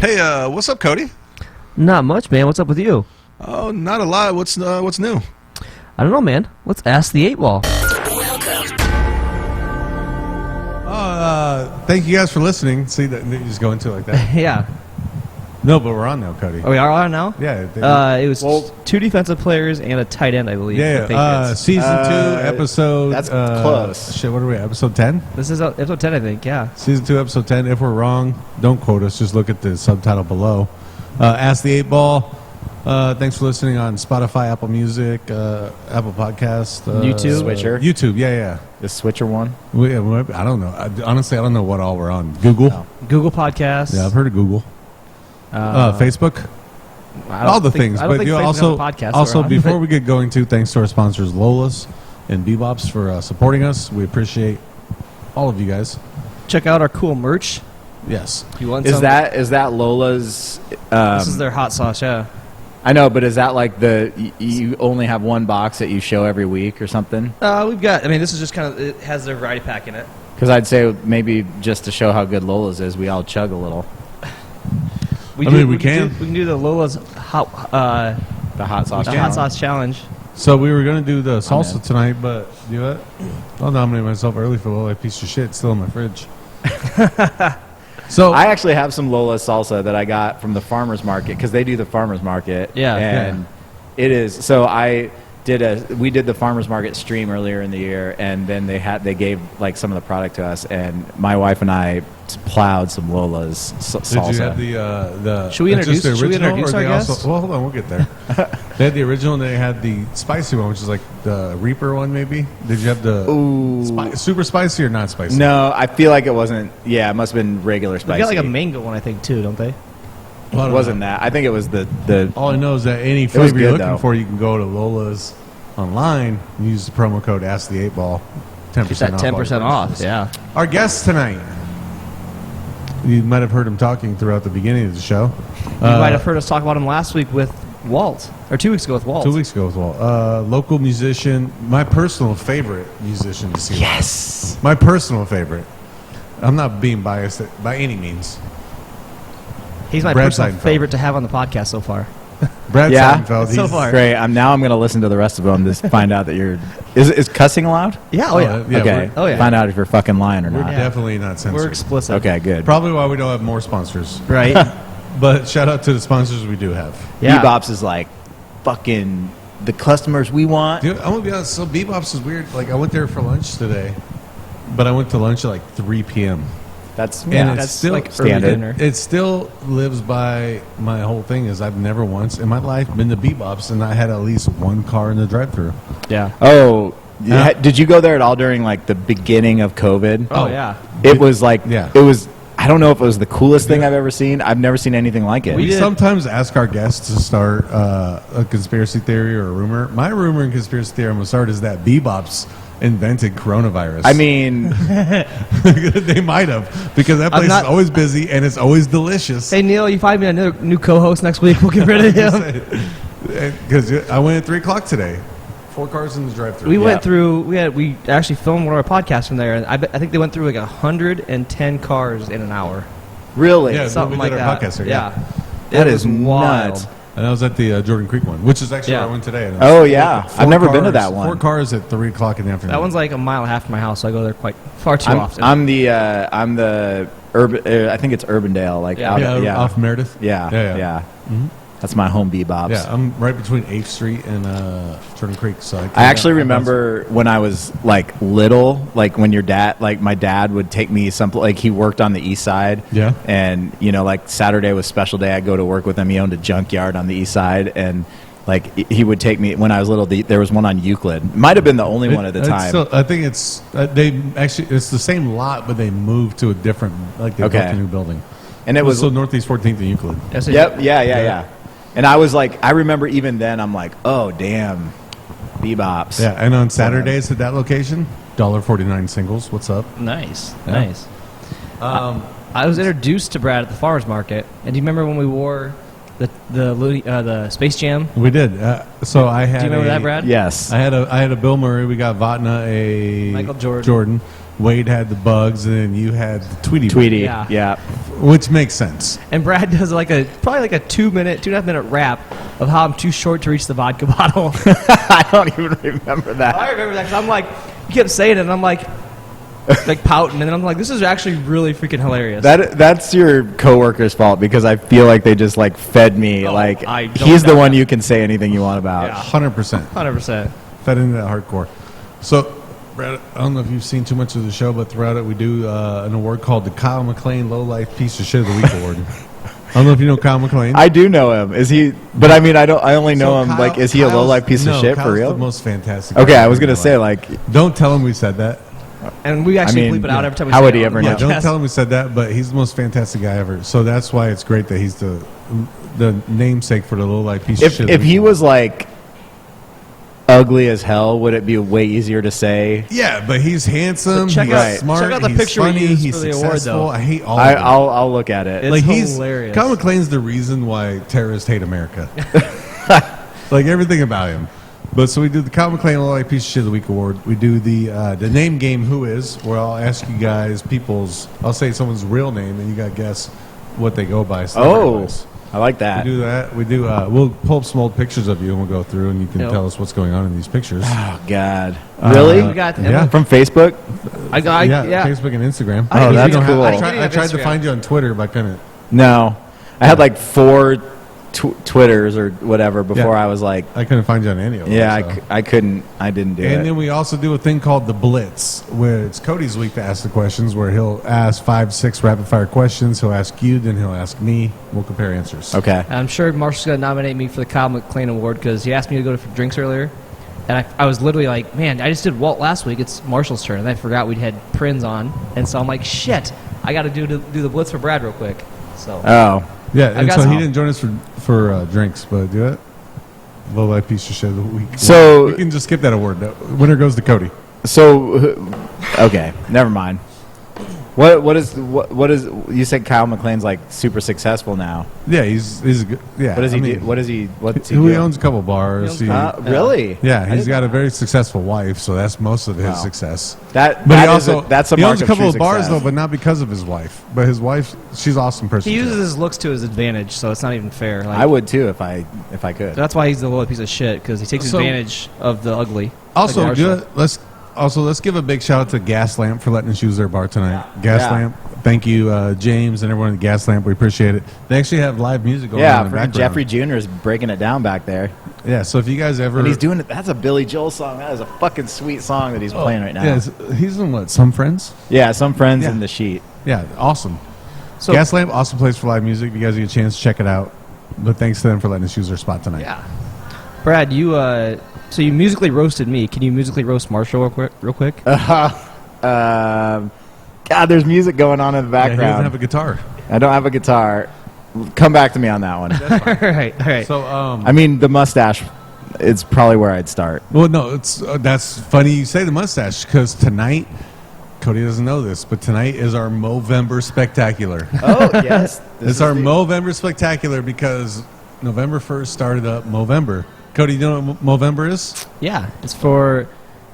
Hey, what's up, Cody? Not much, man. What's up with you? Oh, not a lot. What's new? I don't know, man. Let's ask the 8-Ball. Thank you guys for listening. See, that you just go into it like that. Yeah. No, but we're on now, Cody. Are we on now? Yeah. It was 2 defensive players and a tight end, I believe. Yeah. Season 2, episode. That's close. Shit, what are we? Episode 10. This is episode 10, I think. Yeah. Season 2, episode 10. If we're wrong, don't quote us. Just look at the subtitle below. Ask the 8-Ball. Thanks for listening on Spotify, Apple Music, Apple Podcast, YouTube, Switcher. YouTube. Yeah. The Switcher one. I don't know. Honestly, I don't know what all we're on. Google. No. Google Podcasts. Yeah, I've heard of Google. Facebook. All the things. But you also before we get going, thanks to our sponsors Lola's and BBops for supporting us. We appreciate all of you guys. Check out our cool merch. Yes. If you want Is some. that Lola's? This is their hot sauce, yeah. I know, but is that like you only have one box that you show every week or something? We've got. I mean, this is just kind of. It has their variety pack in it. Because I'd say maybe just to show how good Lola's is, we all chug a little. We can do the Lola's The hot sauce challenge. So we were going to do the salsa tonight, but you know what? I'll nominate myself early for Lola. Piece of shit. It's still in my fridge. So I actually have some Lola salsa that I got from the farmer's market because they do the farmer's market. Yeah. And it is. So we did the farmer's market stream earlier in the year, and then they gave like some of the product to us, and my wife and I plowed some Lola's salsa. Did you have the Should we introduce our guest? Well, hold on, we'll get there. They had the original, and they had the spicy one, which is like the Reaper one, maybe. Did you have the super spicy or not spicy? No, I feel like it wasn't. Yeah, it must have been regular spicy. They got like a mango one, I think, too, don't they? Well, it wasn't that. I think it was the. All I know is that any flavor you're looking though. for, you can go to Lola's online and use the promo code AskThe8Ball. 10% off. 10% off, yeah. Our guest tonight. You might have heard him talking throughout the beginning of the show. You might have heard us talk about him last week with Walt, or 2 weeks ago with Walt. 2 weeks ago with Walt. Local musician, my personal favorite musician to see. Yes. Live. My personal favorite. I'm not being biased by any means. He's my Brad personal Seidenfeld. favorite to have on the podcast so far. Brad Seidenfeld. So far. Great. Now I'm going to listen to the rest of them to find out that you're. Is cussing allowed? Yeah. Oh yeah. Okay. Oh yeah. Find out if you're fucking lying or We're not. definitely not censored. We're explicit. Okay. Good. Probably why we don't have more sponsors. Right. But shout out to the sponsors we do have. Yeah. BBops is like fucking the customers we want. Dude, I'm gonna be honest. So BBops is weird. Like I went there for lunch today, but I went to lunch at like 3 p.m. That's That's still like standard. early dinner. It still lives by my whole thing is I've never once in my life been to BBops and I had at least one car in the drive-thru. Yeah. Oh, did you go there at all during like the beginning of COVID? Oh yeah. It was like Yeah. It was. I don't know if it was the coolest thing I've ever seen. I've never seen anything like it. We sometimes ask our guests to start a conspiracy theory or a rumor. My rumor and conspiracy theory I'm gonna start is that BBops invented coronavirus. I mean, they might have because that place is always busy and it's always delicious. Hey Neil, you find me another new co-host next week. We'll get rid of him. Because I went at 3 o'clock today. 4 cars in the drive-thru. We went through. We actually filmed one of our podcasts from there, and I think they went through like 110 cars in an hour. really? Yeah, Something we did like our that. podcast there, Yeah. That It is was wild. nuts. And I was at the Jordan Creek one, which is actually where I went today. And it was Oh, yeah. I've never been to that one. 4 cars at 3 o'clock in the afternoon. That one's like a mile and a half from my house, so I go there far too often. I'm the urban. I think it's Urbandale. Like Yeah. off Meredith. Yeah. Mm-hmm. That's my home BBops. Yeah, I'm right between 8th Street and Jordan Creek. So I actually remember when I was like little, like when my dad would take me like he worked on the east side. Yeah. And like Saturday was special day. I'd go to work with him. He owned a junkyard on the east side, and like he would take me when I was little. There was one on Euclid. Might have been the only one at the time. I think it's it's the same lot, but they moved to a different they built a new building. And it was so Northeast 14th and Euclid. Yep. Yeah. And I was like, I remember even then, I'm like, oh damn, BBops. Yeah, and on Saturdays at that location, $1.49 singles. What's up? Nice. Yeah. Nice. I was introduced to Brad at the farmers market, and do you remember when we wore the Space Jam? We did. So I had. Do you remember that, Brad? Yes. I had a Bill Murray. We got Vatna a Michael Jordan. Wade had the bugs, and then you had the Tweety. Yeah. Which makes sense. And Brad does probably like a 2.5 minute rap of how I'm too short to reach the vodka bottle. I don't even remember that. I remember that because I'm like, he kept saying it, and I'm like pouting, and then I'm like, this is actually really freaking hilarious. That's your coworker's fault because I feel like they just like fed me. He's the one you can say anything you want about. Yeah. 100%. 100%. Fed into that hardcore. So, Brad, I don't know if you've seen too much of the show, but throughout it we do an award called the Kyle McLean Low Life Piece of Shit of the Week Award. I don't know if you know Kyle McLean. I do know him. Is he? But I mean, I only know him. Like, is he a low life piece of shit Kyle's for real? The most fantastic. Okay, I was gonna say like, don't tell him we said that. And we actually bleep it out every time we how say would it he on ever the know? Yeah, don't tell him we said that, but he's the most fantastic guy ever. So that's why it's great that he's the namesake for the Low Life Piece of Shit. If he was like ugly as hell, would it be way easier to say? Yeah, but he's handsome. Check he's out- smart. check out the he's picture we funny. used He's for the award, successful. though. I hate all of them. I'll look at it. It's he's hilarious. Kyle McLean's the reason why terrorists hate America. Like everything about him. But so we do the Kyle McLean Low Life Piece of Shit of the Week Award. We do the name game Who Is, where I'll ask you guys I'll say someone's real name and you got to guess what they go by. celebrity-wise. I like that. We do that. We do. We'll pull up some old pictures of you and we'll go through and you can tell us what's going on in these pictures. Oh God, really? We got yeah. From Facebook? Yeah, Facebook and Instagram. Oh, that's cool. I tried to find you on Twitter, but I couldn't. No, I had like 4 Twitters or whatever before I was like, I couldn't find you on any of them. yeah, so. I couldn't. I didn't do it. And then we also do a thing called the Blitz, where it's Cody's week to ask the questions, where he'll ask 5, 6 rapid fire questions. He'll ask you, then he'll ask me. We'll compare answers. Okay. I'm sure Marshall's going to nominate me for the Kyle McLean Award because he asked me to go to drinks earlier. And I was literally like, man, I just did Walt last week. It's Marshall's turn. And I forgot we'd had Prinz on. And so I'm like, shit, I got to do the Blitz for Brad real quick. So. Oh. Yeah, and so some. he didn't join us for drinks, but do it. Low Life Piece of Shit of the Week. So we can just skip that award. The winner goes to Cody. So, okay, never mind. What is you said Kyle McLean's like super successful now? Yeah, he's a good. Yeah. What does he do? What's he He do? owns a couple bars. Really? Yeah, I he's got a didn't very successful wife, so that's most of his Wow. success. That But that he is also that's a he mark owns a of couple true of bars success. though, but not because of his wife. But his wife, she's an awesome person. He too. uses his looks to his advantage, so it's not even fair. Like, I would too if I could. So that's why he's the little piece of shit because he takes advantage of the ugly. Also, like Marshall. good. Let's give a big shout out to Gaslamp for letting us use their bar tonight. Gaslamp, thank you, James and everyone at Gaslamp. We appreciate it. They actually have live music going on in the background. Jeffrey Jr. is breaking it down back there. Yeah, so if you guys ever And he's doing it. That's a Billy Joel song. That is a fucking sweet song that he's playing right now. Yeah, he's in what? Some Friends. Yeah, Some Friends Yeah. in the Sheet. Yeah, awesome. So- Gaslamp, awesome place for live music. If you guys get a chance, check it out. But thanks to them for letting us use their spot tonight. Yeah. Brad, so you musically roasted me. Can you musically roast Marshall real quick? God, there's music going on in the Yeah, he background. doesn't have a guitar. I don't have a guitar. Come back to me on that one. all right. So, I mean, the mustache. It's probably where I'd start. well, no, it's that's funny you say the mustache because tonight, Cody doesn't know this, but tonight is our Movember Spectacular. Oh yes, It's our Movember Spectacular because November 1st started up Movember. Cody, you know what Movember is? Yeah, it's for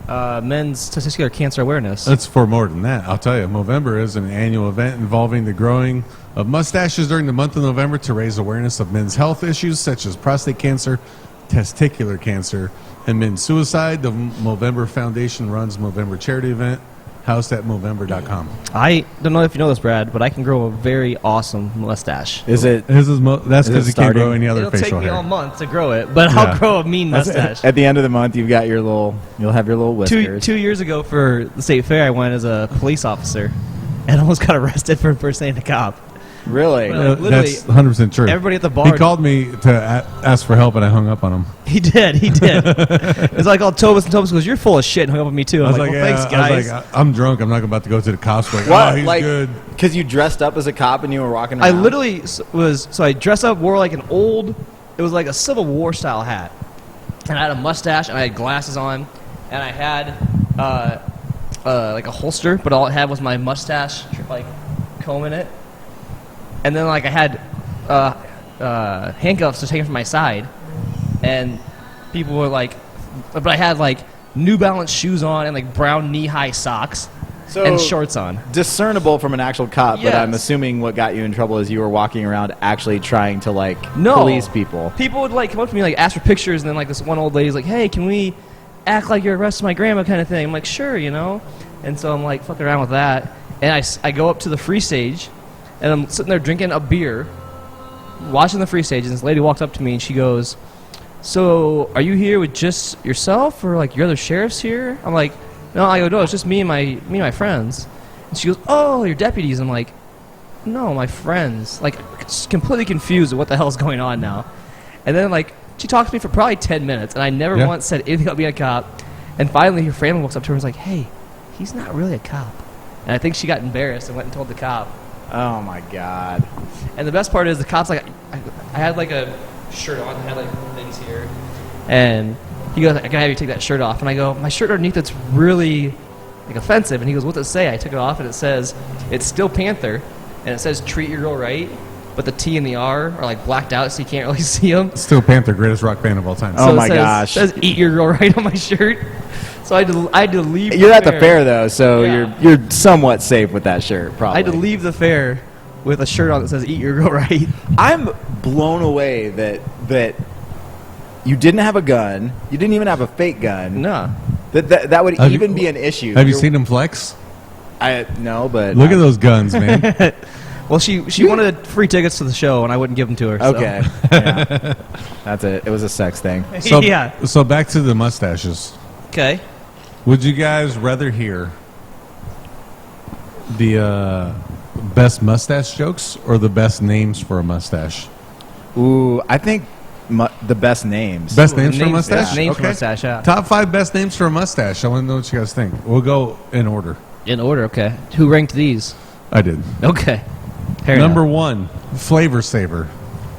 men's testicular cancer awareness. It's for more than that. I'll tell you, Movember is an annual event involving the growing of mustaches during the month of November to raise awareness of men's health issues such as prostate cancer, testicular cancer, and men's suicide. The Movember Foundation runs Movember charity event, housed at Movember.com. I don't know if you know this, Brad, but I can grow a very awesome mustache. Is it? That's because it he can't starting? grow any other It'll take facial me hair. all month to grow it, but Yeah. I'll grow a mean mustache. At the end of the month, you've got your little. You'll have your little whiskers. Two years ago for the state fair, I went as a police officer and almost got arrested for impersonating a cop. Really? Well, literally, That's 100% true. everybody at the bar- He called me to ask for help, and I hung up on him. He did. It's like all Tobus, and Tobus goes, "You're full of shit," and hung up on me too. I'm like, well, thanks, guys. I was like, I'm drunk. I'm not about to go to the cops. Like, What? oh, he's like, good. because you dressed up as a cop and you were walking I around? literally I dressed up, wore like an old, it was like a Civil War style hat, and I had a mustache, and I had glasses on, and I had like a holster, but all it had was my mustache, like comb in it, and then like I had handcuffs to take it from my side, and people were like, but I had like New Balance shoes on and like brown knee-high socks, and shorts on. Discernible from an actual cop, Yes. but I'm assuming what got you in trouble is you were walking around actually trying to No. police people. People would come up to me ask for pictures, and then this one old lady's like, "Hey, can we act like you're arresting my grandma?" kind of thing. I'm like, "Sure," And so I'm fucking around with that, and I go up to the free stage, and I'm sitting there drinking a beer, watching the free stage, and this lady walks up to me and she goes, "So are you here with just yourself, or your other sheriffs here?" I'm like, "No." I go, "No, it's just me and my friends." And she goes, "Oh, your deputies." I'm like, "No, my friends." Completely confused with what the hell is going on now. And then she talked to me for probably 10 minutes, and I never once said anything about being a cop. And finally, her family walks up to her and was like, "Hey, he's not really a cop." And I think she got embarrassed and went and told the cop. Oh my God. And the best part is the cop's I had a shirt on, I had things here, and he goes, "I gotta have you take that shirt off." And I go, "My shirt underneath it's really offensive." And he goes, "What's it say?" I took it off, and it says, it's still Panther, and it says "Treat Your Girl Right," but the T and the R are blacked out, so you can't really see them. Still Panther, greatest rock band of all time. Oh my gosh! It says "Eat Your Girl Right" on my shirt. So I had to leave. You're at the fair though, so you're somewhat safe with that shirt. Probably. I had to leave the fair with a shirt on that says "Eat Your Girl Right." I'm blown away that you didn't have a gun. You didn't even have a fake gun. No. That would even be an issue. Have you seen him flex? No, but look at those guns, man. Well, she wanted free tickets to the show, and I wouldn't give them to her. So. Okay. Yeah. That's it. It was a sex thing. So, So back to the mustaches. Okay. Would you guys rather hear the best mustache jokes or the best names for a mustache? Ooh, I think the best names. Best names for a mustache? Yeah. Names for mustache, yeah. Top 5 best names for a mustache. I want to know what you guys think. We'll go in order. In order, okay. Who ranked these? I did. Okay. Number 1, Flavor Saver.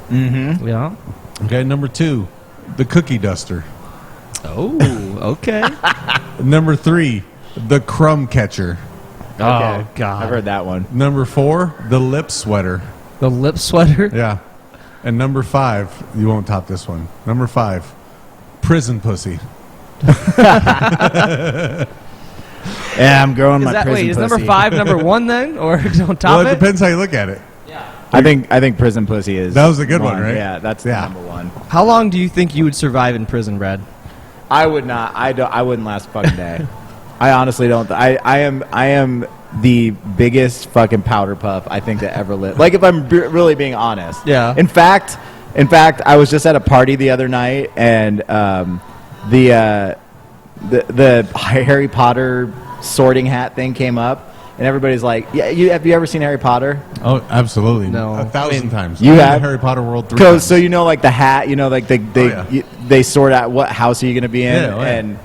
Mm-hmm. Yeah. Okay, number 2, the Cookie Duster. Oh, okay. Number 3, the Crumb Catcher. Okay. Oh, God. I've heard that one. Number 4, the Lip Sweater. The Lip Sweater? Yeah. And number 5, you won't top this one. Number 5, Prison Pussy. Yeah, I'm growing my prison Wait, is pussy. number 5 number 1 then? Or don't top Well, it depends how you look at it. Yeah. I think prison pussy is. That was a good one, right? Yeah, that's the number 1. How long do you think you would survive in prison, Brad? I would not. I wouldn't last a fucking day. I honestly don't. I am the biggest fucking powder puff I think that ever lived. If I'm really being honest. Yeah. In fact, I was just at a party the other night, and the Harry Potter sorting hat thing came up, and everybody's like, "Yeah, have you ever seen Harry Potter?" Oh, absolutely. No. 1,000 times. You I'm in have? the Harry Potter world 3 times. So the hat, they sort out what house are you going to be in,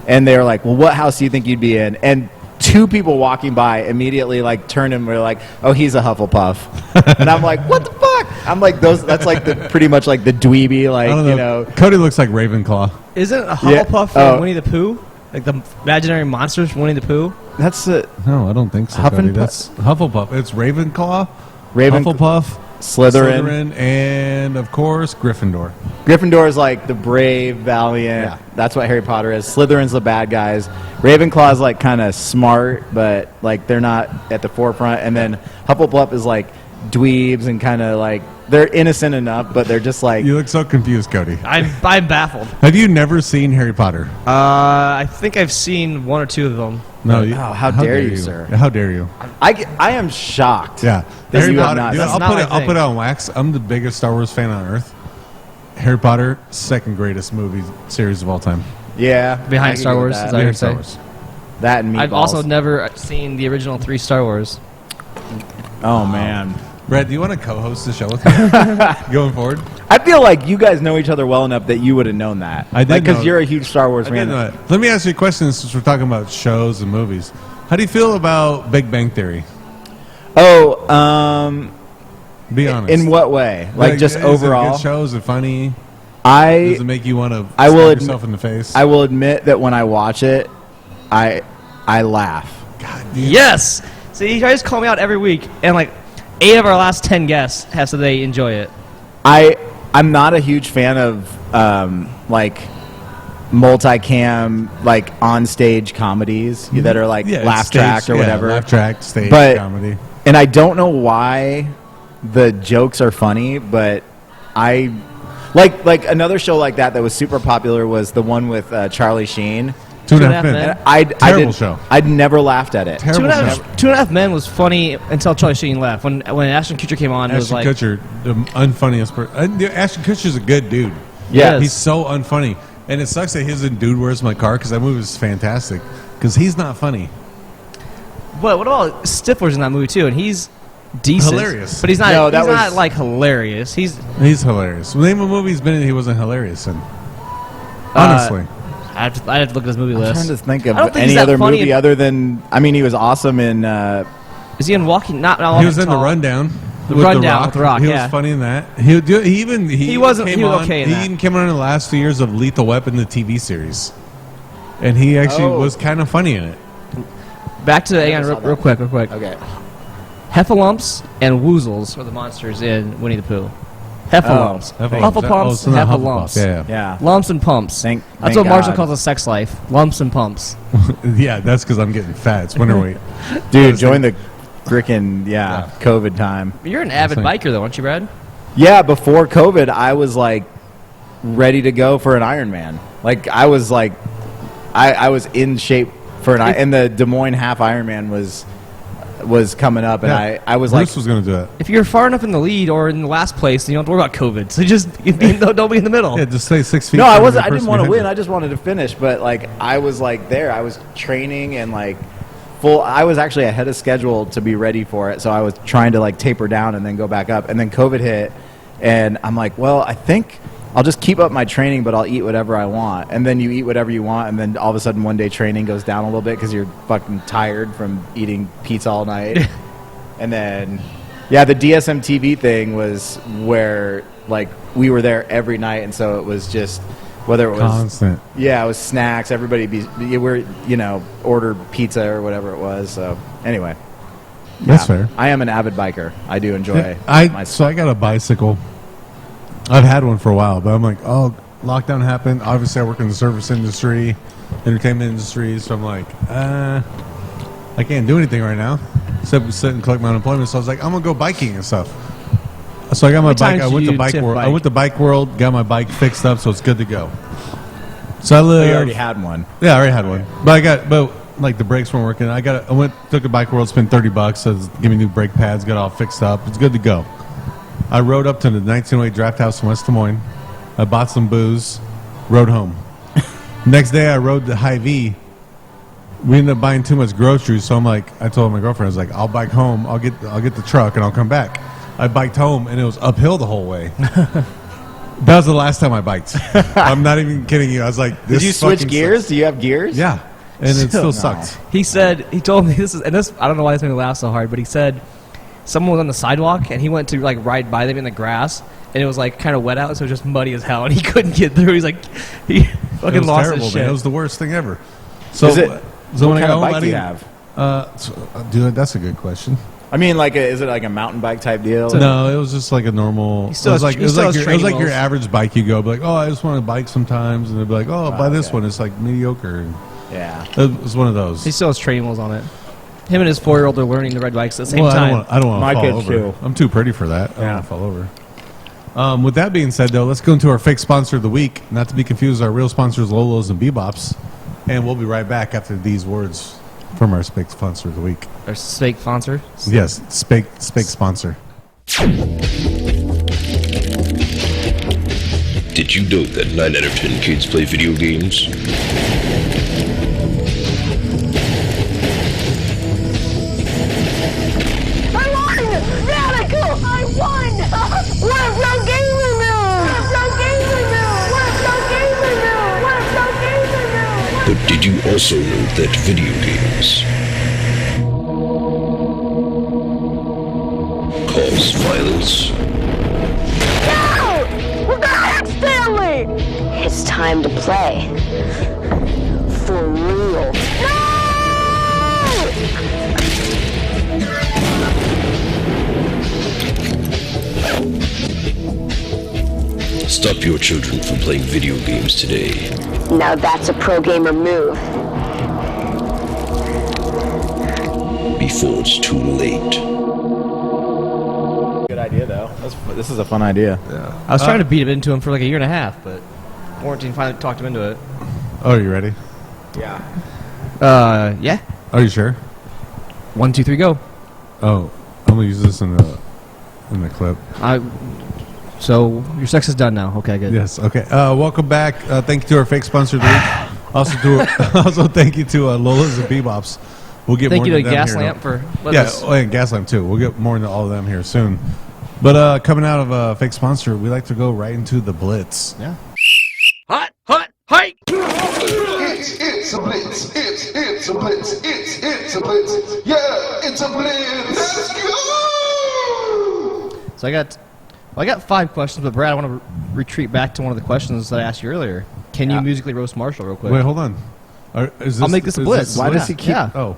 and they're like, "Well, what house do you think you'd be in?" And 2 people walking by immediately turned and were like, "Oh, he's a Hufflepuff," and I'm like, "What the fuck?" I'm like, That's pretty much the dweeby, I don't know. Cody looks like Ravenclaw. Isn't a Hufflepuff from Winnie the Pooh? The imaginary monsters from Winnie the Pooh? That's No, I don't think so. Cody. That's Hufflepuff. It's Ravenclaw, Hufflepuff, Slytherin, and of course Gryffindor. Gryffindor is the brave, valiant. Yeah. That's what Harry Potter is. Slytherin's the bad guys. Ravenclaw is kind of smart, but they're not at the forefront. And then Hufflepuff is dweebs and kind of they're innocent enough, but they're just You look so confused, Cody. I'm baffled. Have you never seen Harry Potter? I think I've seen 1 or 2 of them. No. How dare you, sir? How dare you? I am shocked. Yeah. That Harry you have Potter. not- Dude, That's I'll put it on wax. I'm the biggest Star Wars fan on earth. Harry Potter, second greatest movie series of all time. Yeah. Behind I can Star agree with Wars, that. is that what you're Star saying? Wars. That and meatballs. I've also never seen the original 3 Star Wars. Oh, man. Brad, do you want to co-host the show with me going forward? I feel like you guys know each other well enough that you would have known that. I did because know- you're a huge Star Wars I fan. didn't know that. Let me ask you a question since we're talking about shows and movies. How do you feel about Big Bang Theory? Oh, Be honest. in what way? Just is overall? It good show? Is it funny? I Does it make you want to I will stab admit- yourself in the face? I will admit that when I watch it, I laugh. God, Yes! See, you guys call me out every week, and 8 of our last 10 guests have said they enjoy it. I'm not a huge fan of multicam, like on stage comedies that are like laugh track or whatever. Laugh track, stage comedy. And I don't know why the jokes are funny, but I like another show like that was super popular was the one with Charlie Sheen. Two and a Half Men. Terrible show. I'd never laughed at it. Terrible show. Two and a Half Men was funny until Charlie Sheen left. When Ashton Kutcher came on, it was like... Ashton Kutcher, the unfunniest person. Ashton Kutcher's a good dude. Yeah. He's so unfunny. And it sucks that his and Dude, Where's My Car? Because that movie was fantastic. Because he's not funny. But what about Stifler's in that movie, too? And he's decent. Hilarious. But he's not, not like, hilarious. He's hilarious. Name a movie he's been in he wasn't hilarious in. Honestly. I have to look at his movie list. I'm trying to think of any other movie other than... I mean, he was awesome in... Is he in Walking... Not he was in The Rundown. The Rundown with The Rock, He was funny in that. He was okay in that. He even came on in the last 2 years of Lethal Weapon, the TV series. And he actually was kind of funny in it. Back to... Hang on, real quick. Okay. Heffalumps and Woozles are the monsters in Winnie the Pooh. Heffalumps. Hufflepumps, Heffalumps. Yeah. Lumps and pumps. Thank That's what Marshall God. calls a sex life. Lumps and pumps. Yeah, that's because I'm getting fat. It's winter weight. Dude, join the frickin' COVID time. You're an avid biker, though, aren't you, Brad? Yeah, before COVID, I was like ready to go for an Ironman. Like I was like, I was in shape for and the Des Moines half Ironman was coming up, and I was Bruce was going to do it. If you're far enough in the lead or in the last place, then you don't have to worry about COVID. So just don't be in the middle. Yeah, just stay 6 feet. No, I wasn't. I didn't want to win. I just wanted to finish. But like, I was like there. I was training and like full. I was actually ahead of schedule to be ready for it. So I was trying to like taper down and then go back up. And then COVID hit, and I'm like, well, I think I'll just keep up my training, but I'll eat whatever I want. And then you eat whatever you want, and then all of a sudden one day training goes down a little bit because you're fucking tired from eating pizza all night. And then, the DSM TV thing was where, like, we were there every night, and so it was just, whether it was... Constant. Yeah, it was snacks. Everybody order pizza or whatever it was. So, anyway. That's fair. I am an avid biker. I do enjoy So I got a bicycle. I've had one for a while, but I'm like, oh, lockdown happened. Obviously, I work in the service industry, entertainment industry, so I'm like, I can't do anything right now except sit and collect my unemployment. So I was like, I'm gonna go biking and stuff. So I got my bike. I went to Bike World. I went to Bike World, got my bike fixed up, so it's good to go. So I live. You already had one. Yeah, I already had one, but like the brakes weren't working. I took a Bike World, spent $30, so give me new brake pads, got all fixed up. It's good to go. I rode up to the 1908 Draft House in West Des Moines. I bought some booze, rode home. Next day, I rode to Hy-Vee. We ended up buying too much groceries, so I told my girlfriend, I was like, I'll bike home. I'll get the truck and I'll come back. I biked home and it was uphill the whole way. That was the last time I biked. I'm not even kidding you. I was like, this. Did you switch gears? Sucks. Do you have gears? Yeah, and it still sucked. He told me this, I don't know why this made me laugh so hard, but he said someone was on the sidewalk and he went to like ride by them in the grass and it was like kind of wet out, so it was just muddy as hell and he couldn't get through. He's like, he fucking lost terrible, his shit. Man. It was the worst thing ever. So, what kind of bike do you have? Dude, that's a good question. I mean, is it like a mountain bike type deal? No, it was just like a normal. It was like your average bike. You go, be like, oh, I just want to bike sometimes, and they'd be like, oh, buy this one. It's like mediocre. Yeah, it was one of those. He still has training wheels on it. Him and his 4-year-old are learning to ride bikes at the same time. I don't want to fall over. Too. I'm too pretty for that. I don't want to fall over. With that being said, though, let's go into our fake sponsor of the week. Not to be confused with our real sponsors, Lola's and BBops. And we'll be right back after these words from our fake sponsor of the week. Our fake sponsor? Yes, fake sponsor. Did you know that 9 out of 10 kids play video games? I won! We're pro gamer now! We're pro gamer now! We're pro gamer now! We're pro gamer now! But did you also know that video games cause violence? No! We're gonna hack Stanley! It's time to play. For real. No! It's Stop your children from playing video games today. Now that's a pro gamer move. Before it's too late. Good idea, though. This is a fun idea. Yeah. I was trying to beat him into him for like a year and a half, but quarantine finally talked him into it. Oh, are you ready? Yeah. Yeah. Are you sure? 1, 2, 3, go. Oh, I'm gonna use this in the clip. So your sex is done now. Okay, good. Yes. Okay. Welcome back. Thank you to our fake sponsor of the week. Also thank you to Lola's and BBops. We'll get thank more you to into them Gaslamp for and Gaslamp too. We'll get more into all of them here soon. But coming out of a fake sponsor, we like to go right into the Blitz. Yeah. Hot, hike! It's a blitz. It's a blitz. It's a blitz. Yeah, it's a blitz. Let's go! So I got 5 questions, but Brad, I want to retreat back to one of the questions that I asked you earlier. Can you musically roast Marshall real quick? Wait, hold on. I'll make this a blitz. Why does he keep? Yeah. Oh.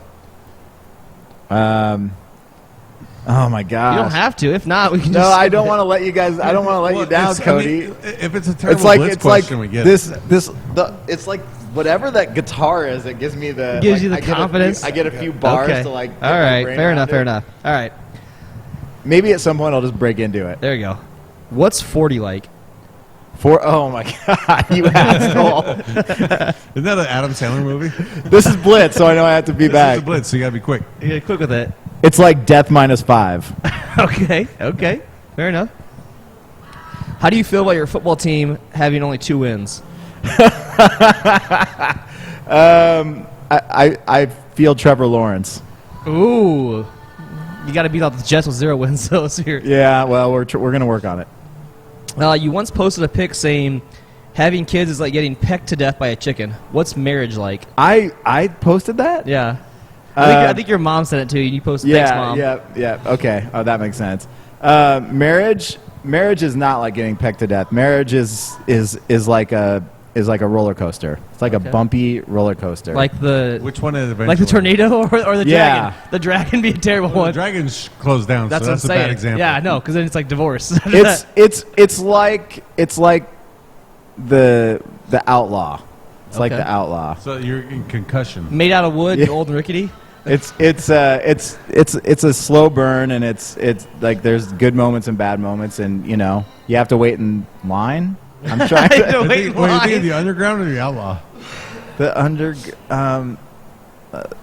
Oh my God! You don't have to. If not, we can. No, just I don't want to let you guys. I don't want to let you down, Cody. If it's a terrible Blitz question, we get it. It's like whatever that guitar is. It gives me the you the confidence. I get a few bars to like. All right, fair enough. All right. Maybe at some point I'll just break into it. There you go. What's 40 like? Oh my God, you asshole! Isn't that an Adam Sandler movie? This is Blitz, so I know I have to be back. This is Blitz, so you gotta be quick. You gotta be quick with it. It's like death -5. Okay. Fair enough. How do you feel about your football team having only 2 wins? I feel Trevor Lawrence. Ooh. You got to beat out the Jets with 0 wins, though. So yeah, well, we're going to work on it. You once posted a pic saying having kids is like getting pecked to death by a chicken. What's marriage like? I posted that? Yeah. I think your mom sent it to you, and you posted, thanks, Mom. Yeah. Okay. Oh, that makes sense. Marriage is not like getting pecked to death. Marriage is like a roller coaster. It's like a bumpy roller coaster. Like which one is eventually? Like the tornado or the dragon? The dragon be a terrible one. The dragon's closed down. That's so what that's I'm a saying. bad example. Yeah, no, because then it's like divorce. It's like the outlaw. It's like the outlaw. So you're in concussion. Made out of wood, old and rickety. It's a slow burn, and it's like there's good moments and bad moments, and you have to wait in line. I'm trying to wait in line. Are you thinking the underground or the outlaw?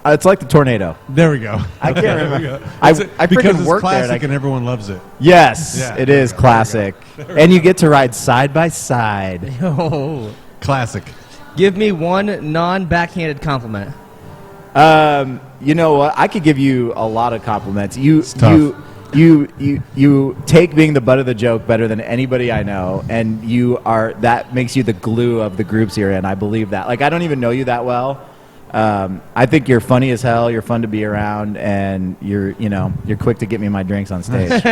It's like the tornado. There we go. I can't remember. I because freaking it's worked classic there, and everyone loves it. Yes, Yeah, it is classic, and you get to ride side by side. Oh, classic. Give me one non-backhanded compliment. You know what? I could give you a lot of compliments. You take being the butt of the joke better than anybody I know, and that makes you the glue of the groups you're in. I believe that. Like, I don't even know you that well. I think you're funny as hell. You're fun to be around, and you're quick to get me my drinks on stage.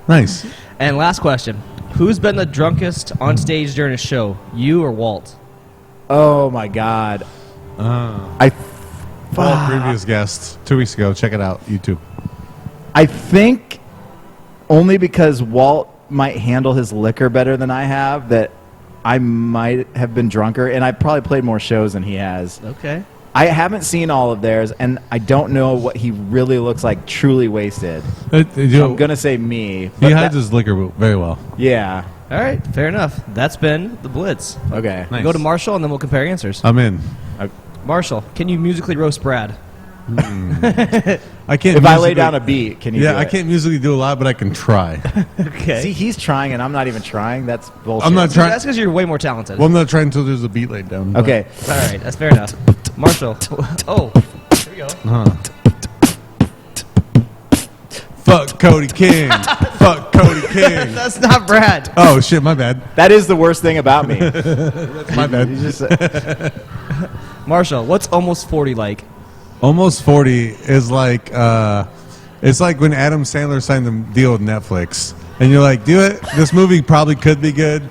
Nice. And last question: who's been the drunkest on stage during a show? You or Walt? Oh my God! All previous guests 2 weeks ago. Check it out, YouTube. I think only because Walt might handle his liquor better than I have that I might have been drunker, and I probably played more shows than he has. Okay. I haven't seen all of theirs, and I don't know what he really looks like truly wasted. So I'm going to say me. He hides his liquor very well. Yeah. All right, fair enough. That's been the Blitz. Okay. Nice. Go to Marshall, and then we'll compare answers. I'm in. Marshall, can you musically roast Brad? I can't. If I lay down a beat, can you do it? I can't musically do a lot, but I can try. Okay. See, he's trying, and I'm not even trying. That's bullshit. I'm not trying. That's because you're way more talented. Well, I'm not trying until there's a beat laid down. Okay. All right, that's fair enough. Marshall. Oh, here we go. Fuck Cody King. Fuck Cody King. That's not Brad. Oh shit, my bad. That is the worst thing about me. That's my bad. You just, Marshall, what's almost 40 like? Almost 40 is like it's like when Adam Sandler signed the deal with Netflix, and you're like, do it. This movie probably could be good,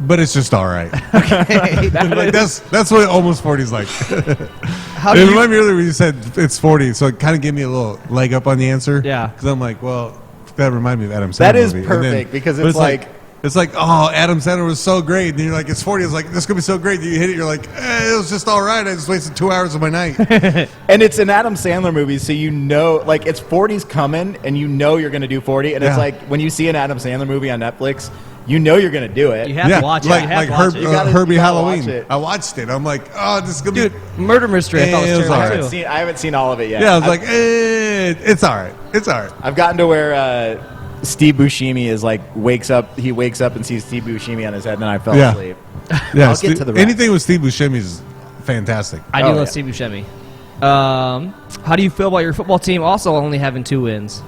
but it's just all right. Okay, that's what almost 40 is like. How It do reminded me earlier when you said it's 40, so it kind of gave me a little leg up on the answer. Yeah. Because I'm like, well, that reminded me of Adam Sandler. that is movie. perfect because it's like It's like, oh, Adam Sandler was so great. And you're like, it's 40. It's like, this could be so great. You hit it. You're like, it was just all right. I just wasted 2 hours of my night. And it's an Adam Sandler movie, so you know, like, it's 40's coming, and you know you're going to do 40. And it's like, when you see an Adam Sandler movie on Netflix, you know you're going to do it. You have to watch it. Like, You have to watch it. Herbie you gotta Halloween. watch it. I watched it. I'm like, oh, this is going to be... Dude, Murder Mystery, I thought it was was all terrible, right. too. I haven't seen all of it yet. Yeah, I was like, it's all right. It's all right. I've gotten to where Steve Buscemi is like, wakes up and sees Steve Buscemi on his head, and then I fell asleep. Yeah, I'll get to the rest. anything with Steve Buscemi is fantastic. I do love Steve Buscemi. How do you feel about your football team also only having 2 wins?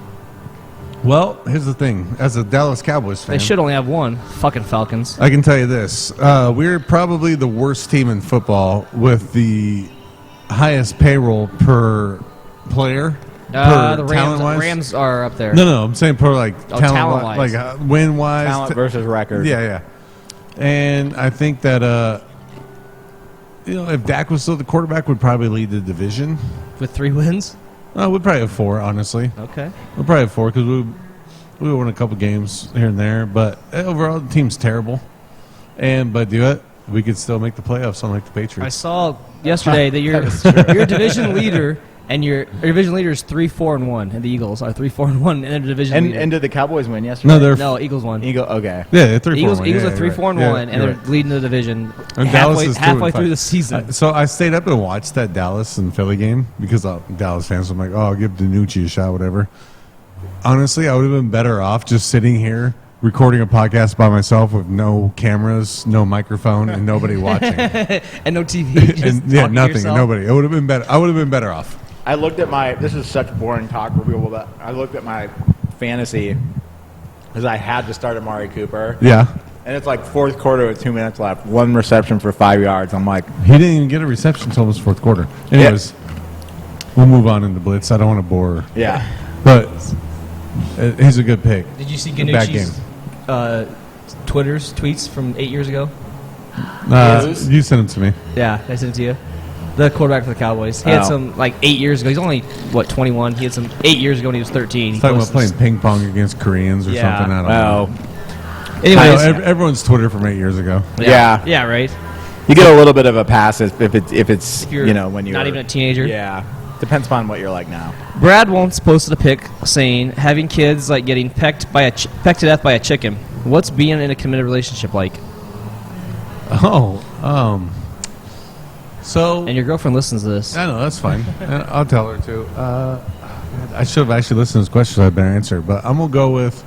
Well, here's the thing. As a Dallas Cowboys fan, They should only have 1. Fucking Falcons. I can tell you this. We're probably the worst team in football with the highest payroll per player. The talent-wise. Rams are up there. No, I'm saying per like talent-wise. like win-wise. Talent versus record. Yeah. And I think that if Dak was still the quarterback, would probably lead the division. With 3 wins? We'd probably have 4, honestly. Okay. We'll probably have 4 because we won a couple games here and there, but overall the team's terrible. But we could still make the playoffs, unlike the Patriots. I saw yesterday that your division leader and your division leader is 3-4-1, and the Eagles are 3-4-1 in their division. And did the Cowboys win yesterday? No, Eagles won. Okay. Yeah, they're 3-4-1. Eagles are 3-4-1, and they're leading the division And Dallas is halfway 2-5. through the season. So I stayed up and watched that Dallas and Philly game because Dallas fans. I'm like, I'll give Danucci a shot, whatever. Honestly, I would have been better off just sitting here recording a podcast by myself with no cameras, no microphone, and nobody watching, and no TV. Just nothing, yourself. nobody. It would have been better. I would have been better off. I looked at this is such boring talk for people, but I looked at my fantasy because I had to start Amari Cooper. Yeah. And it's like 4th quarter with 2 minutes left. 1 reception for 5 yards. I'm like, He didn't even get a reception until almost 4th quarter. Anyways, we'll move on into Blitz. I don't want to bore. yeah. But he's a good pick. Did you see Bad game. Ganucci's tweets from 8 years ago? You sent him to me. Yeah, I sent it to you. The quarterback for the Cowboys. He had some, 8 years ago. He's only, 21? He had some 8 years ago when he was 13. He's talking about playing ping pong against Koreans or something. I don't know. Anyways. Everyone's Twitter from 8 years ago. Yeah. Yeah, right. You get a little bit of a pass if it's you're when you're not even a teenager. Yeah. Depends upon what you're like now. Brad once posted a pic saying having kids like getting pecked to death by a chicken. What's being in a committed relationship like? So And your girlfriend listens to this. I know that's fine. I'll tell her too. I should have actually listened to this question so I better answer, but I'm gonna go with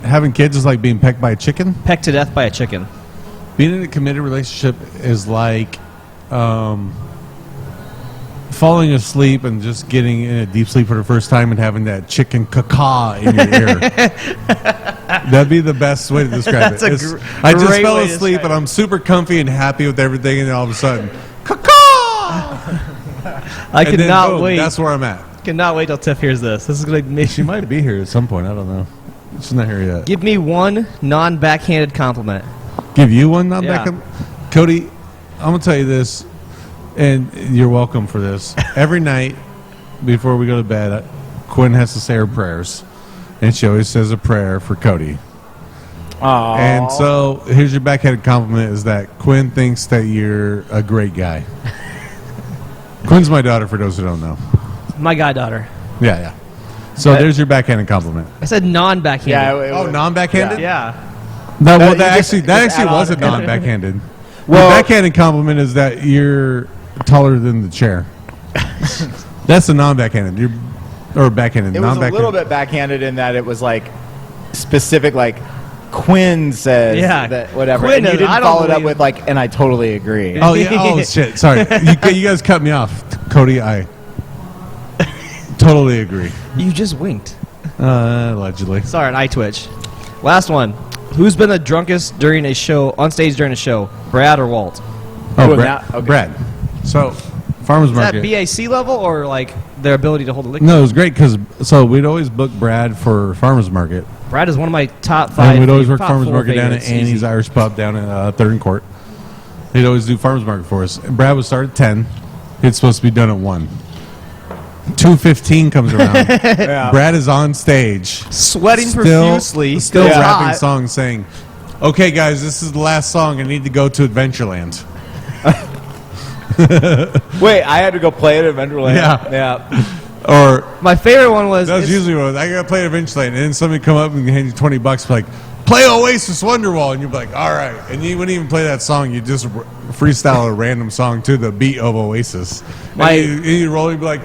having kids is like being pecked by a chicken. Pecked to death by a chicken. Being in a committed relationship is like falling asleep and just getting in a deep sleep for the first time and having that chicken caca in your ear. That'd be the best way to describe it. I just fell asleep and I'm super comfy and happy with everything, and then all of a sudden, caca! I cannot wait. That's where I'm at. Cannot wait till Tiff hears this. This is going to make She might be here at some point. I don't know. She's not here yet. Give me one non-backhanded compliment. Give you one non-backhand? Cody, I'm going to tell you this, and you're welcome for this. Every night before we go to bed, Quinn has to say her prayers, and she always says a prayer for Cody. Aww. And so here's your backhanded compliment is that Quinn thinks that you're a great guy. Quinn's my daughter, for those who don't know. My goddaughter. Yeah. So there's your backhanded compliment. I said non-backhanded. Yeah. Non-backhanded? Yeah. No, well, That actually was a non-backhanded. Well, the backhanded compliment is that you're taller than the chair. That's a non-backhanded. Or backhanded. It was non-backhanded. a little bit backhanded in that it was like specific, like Quinn says that whatever. Quinn and you is, didn't I don't follow it up believe- with like, and I totally agree. Oh, yeah. Oh, shit. Sorry. You guys cut me off. Cody, I totally agree. You just winked. Allegedly. Sorry, an eye twitch. Last one. Who's been the drunkest on stage during a show? Brad or Walt? Oh, Ooh, Brad. now- okay. Brad. So, farmer's Is market. that BAC level or like their ability to hold a liquor? No, it was great because we'd always book Brad for farmer's market. Brad is one of my top 5. And we'd always work top farmer's 4 market down at favorites. Annie's Easy. Irish Pub down at 3rd and Court. He'd always do farmer's market for us. And Brad would start at 10. It's supposed to be done at 1. 2:15 comes around. Brad is on stage, sweating profusely, still rapping songs, saying, "Okay, guys, this is the last song. I need to go to Adventureland." Wait, I had to go play at Adventureland. Yeah. Or my favorite one was that's usually what I gotta play at Adventureland, and then somebody come up and hand you $20, like, play Oasis Wonderwall, and you're like, all right, and you wouldn't even play that song. You just freestyle a random song to the beat of Oasis. And you roll, you'd be like,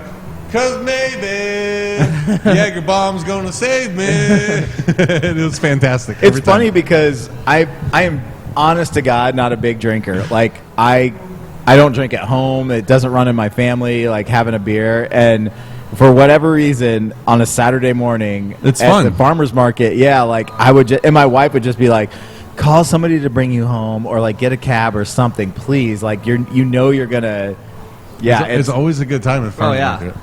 "'Cause maybe Jaeger Bomb's gonna save me." It was fantastic. It's funny because I am honest to God not a big drinker. Like I don't drink at home. It doesn't run in my family. Like having a beer, and for whatever reason, on a Saturday morning it's at fun. the farmer's market, like I would, and my wife would just be like, "Call somebody to bring you home, or like get a cab or something, please." Like you're gonna, it's always a good time at farmer's market.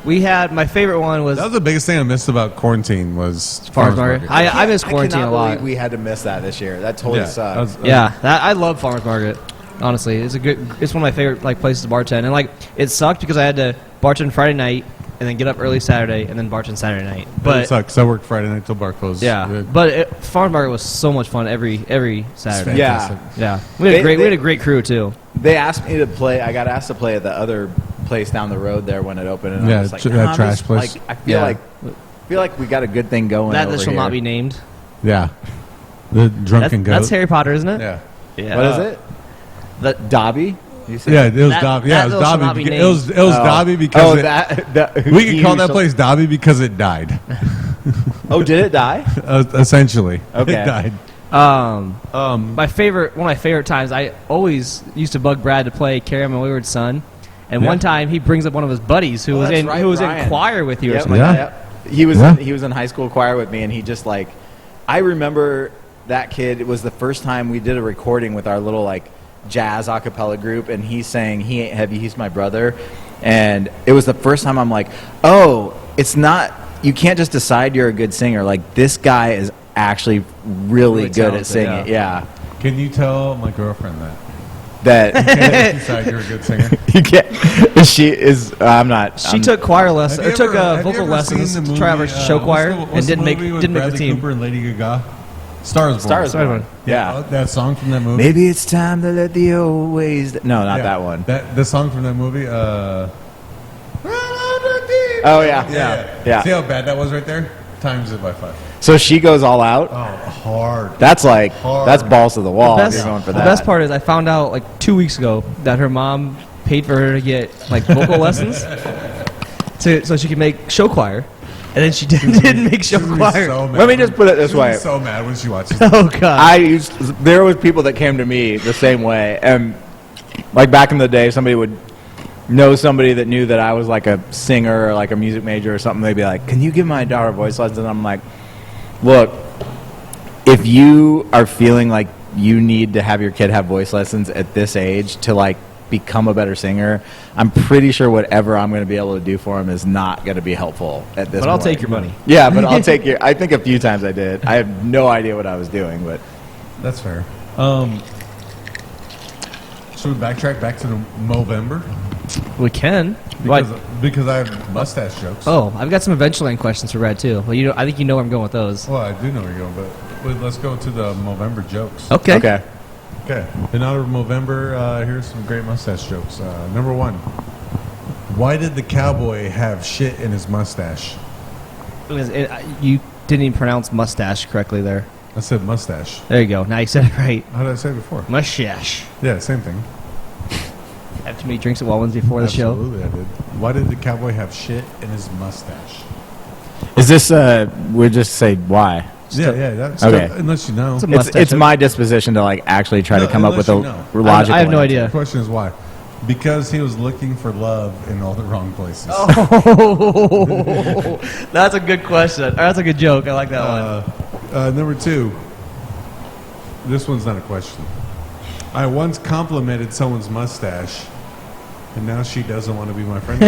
We had my favorite one was that was the biggest thing I missed about quarantine was farmer's market. I miss quarantine a lot. We had to miss that this year. That totally sucks. I love farmer's market. Honestly, it's one of my favorite places to bartend, and like it sucked because I had to bartend Friday night and then get up early Saturday and then bartend Saturday night. But it sucks. I worked Friday night till bar closed. Yeah, but farmer's market was so much fun every Saturday. Yeah. We had a great crew too. They asked me to play. I got asked to play at the other place down the road there when it opened, and I was like, trash place. Like, I feel like we got a good thing going. That shall not be named. Yeah, the drunken goat. That's Harry Potter, isn't it? Yeah. What is it? The Dobby? Yeah, it was Dobby. Yeah, it was Dobby. It was Dobby because we could call that place Dobby because it died. Oh, did it die? Essentially, okay. It died. One of my favorite times. I always used to bug Brad to play "Carry On My Wayward Son," and one time he brings up one of his buddies who was in choir with you or something. He was in high school choir with me, and he just like, I remember that kid. It was the first time we did a recording with our little jazz a cappella group, and he's saying "He Ain't Heavy, He's My Brother," and it was the first time I'm like, oh, it's not, you can't just decide you're a good singer. Like this guy is actually really good at singing. Yeah. Can you tell my girlfriend that you can't decide you're a good singer? You can't. She is. I'm not. She took choir lessons or took vocal lessons to try our show choir and didn't make the team. Cooper and Lady Gaga. Stars Born. Yeah, that song from that movie. Maybe it's time to let the old ways. No, not that one. The song from that movie. Oh yeah. See how bad that was right there? Times it by 5. So she goes all out. Oh, hard. That's that's balls to the wall. You're going for that. The best part is I found out 2 weeks ago that her mom paid for her to get vocal lessons, so she could make show choir. And then she didn't make show choir. So let me just put it this way. So mad when she watches. Oh God! There was people that came to me the same way, and back in the day, somebody would know somebody that knew that I was a singer or a music major or something. They'd be like, "Can you give my daughter voice lessons?" And I'm like, "Look, if you are feeling like you need to have your kid have voice lessons at this age to become a better singer, I'm pretty sure whatever I'm going to be able to do for him is not going to be helpful at this point. But I'll take your money. Yeah, but I'll take your... I think a few times I did. I have no idea what I was doing, but... That's fair. Should we backtrack back to the Movember? We can. Because I have mustache jokes. Oh, I've got some Adventureland questions for Brad, too. Well, I think you know where I'm going with those. Well, I do know where you're going, but let's go to the Movember jokes. Okay. In honor of Movember, here's some great mustache jokes. Number 1. Why did the cowboy have shit in his mustache? You didn't even pronounce mustache correctly there. I said mustache. There you go. Now you said it right. How did I say it before? Mustache. Yeah, same thing. Have too many drinks at Walden's before the show? Absolutely, I did. Why did the cowboy have shit in his mustache? Is this, we'll just say why? That's okay. Unless you know. It's my disposition to actually try to come up with a logical I have no idea. The question is why. Because he was looking for love in all the wrong places. Oh, that's a good question. That's a good joke. I like that one. Number 2. This one's not a question. I once complimented someone's mustache, and now she doesn't want to be my friend.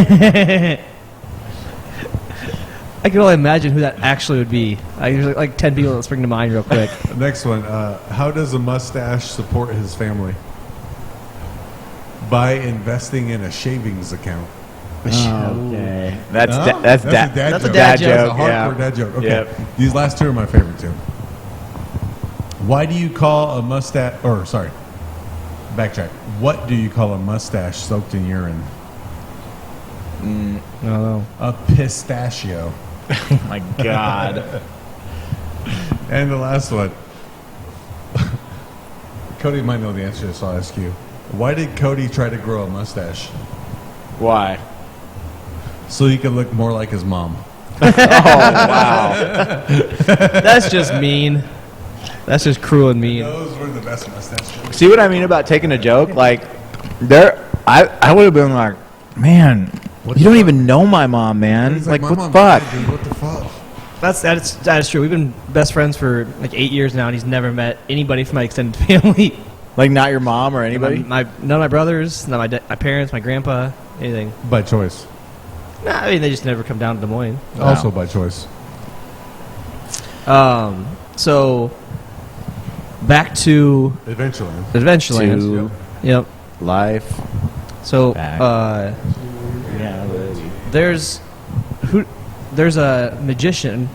I can only imagine who that actually would be. There's 10 people that spring to mind real quick. Next one. How does a mustache support his family? By investing in a shavings account. Okay. That's No, dad that's a dad That's a joke. dad joke. That's a hardcore Yeah. dad joke. Okay. Yep. These last two are my favorite too. Why do you call a mustache, or sorry, backtrack. What do you call a mustache soaked in urine? No. A pistachio. Oh my God. And the last one. Cody might know the answer to this, so I'll ask you. Why did Cody try to grow a mustache? Why? So he could look more like his mom. Oh wow. That's just mean. That's just cruel and mean. Those were the best mustache jokes. See what I mean about taking a joke? Like, I would have been like, man, you don't even know my mom, man. He's Like, my what the mom fuck? died, dude. What the fuck? That is true. We've been best friends for like 8 years now, and he's never met anybody from my extended family. Like, not your mom or anybody? None of my brothers, none of my parents, my grandpa, anything. By choice. Nah, I mean, they just never come down to Des Moines. Also by choice. So back to Eventually. Adventureland. To Yep. life. So Back. there's a magician.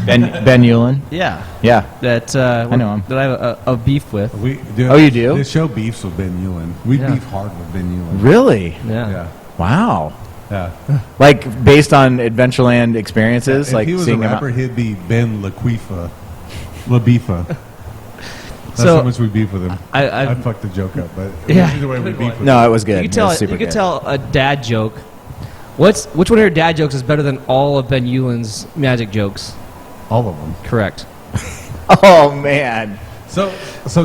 Ben Eulin. Yeah. Yeah. That I know him. That I have a beef with. Oh, you do? This show beefs with Ben Eulin. We Yeah. beef hard with Ben Eulin. Really? Yeah. Yeah. Wow. Yeah. Like, based on Adventureland experiences, If like he was a seeing him rapper, out. he'd be Ben LaBifa. That's So, how much we beef with him. I I fucked the joke up, but Yeah. either way we beef with him. No, it was good. You could It was tell. super You could good. tell a dad joke. Which one of your dad jokes is better than all of Ben Eulin's magic jokes? All of them. Correct. Oh man. So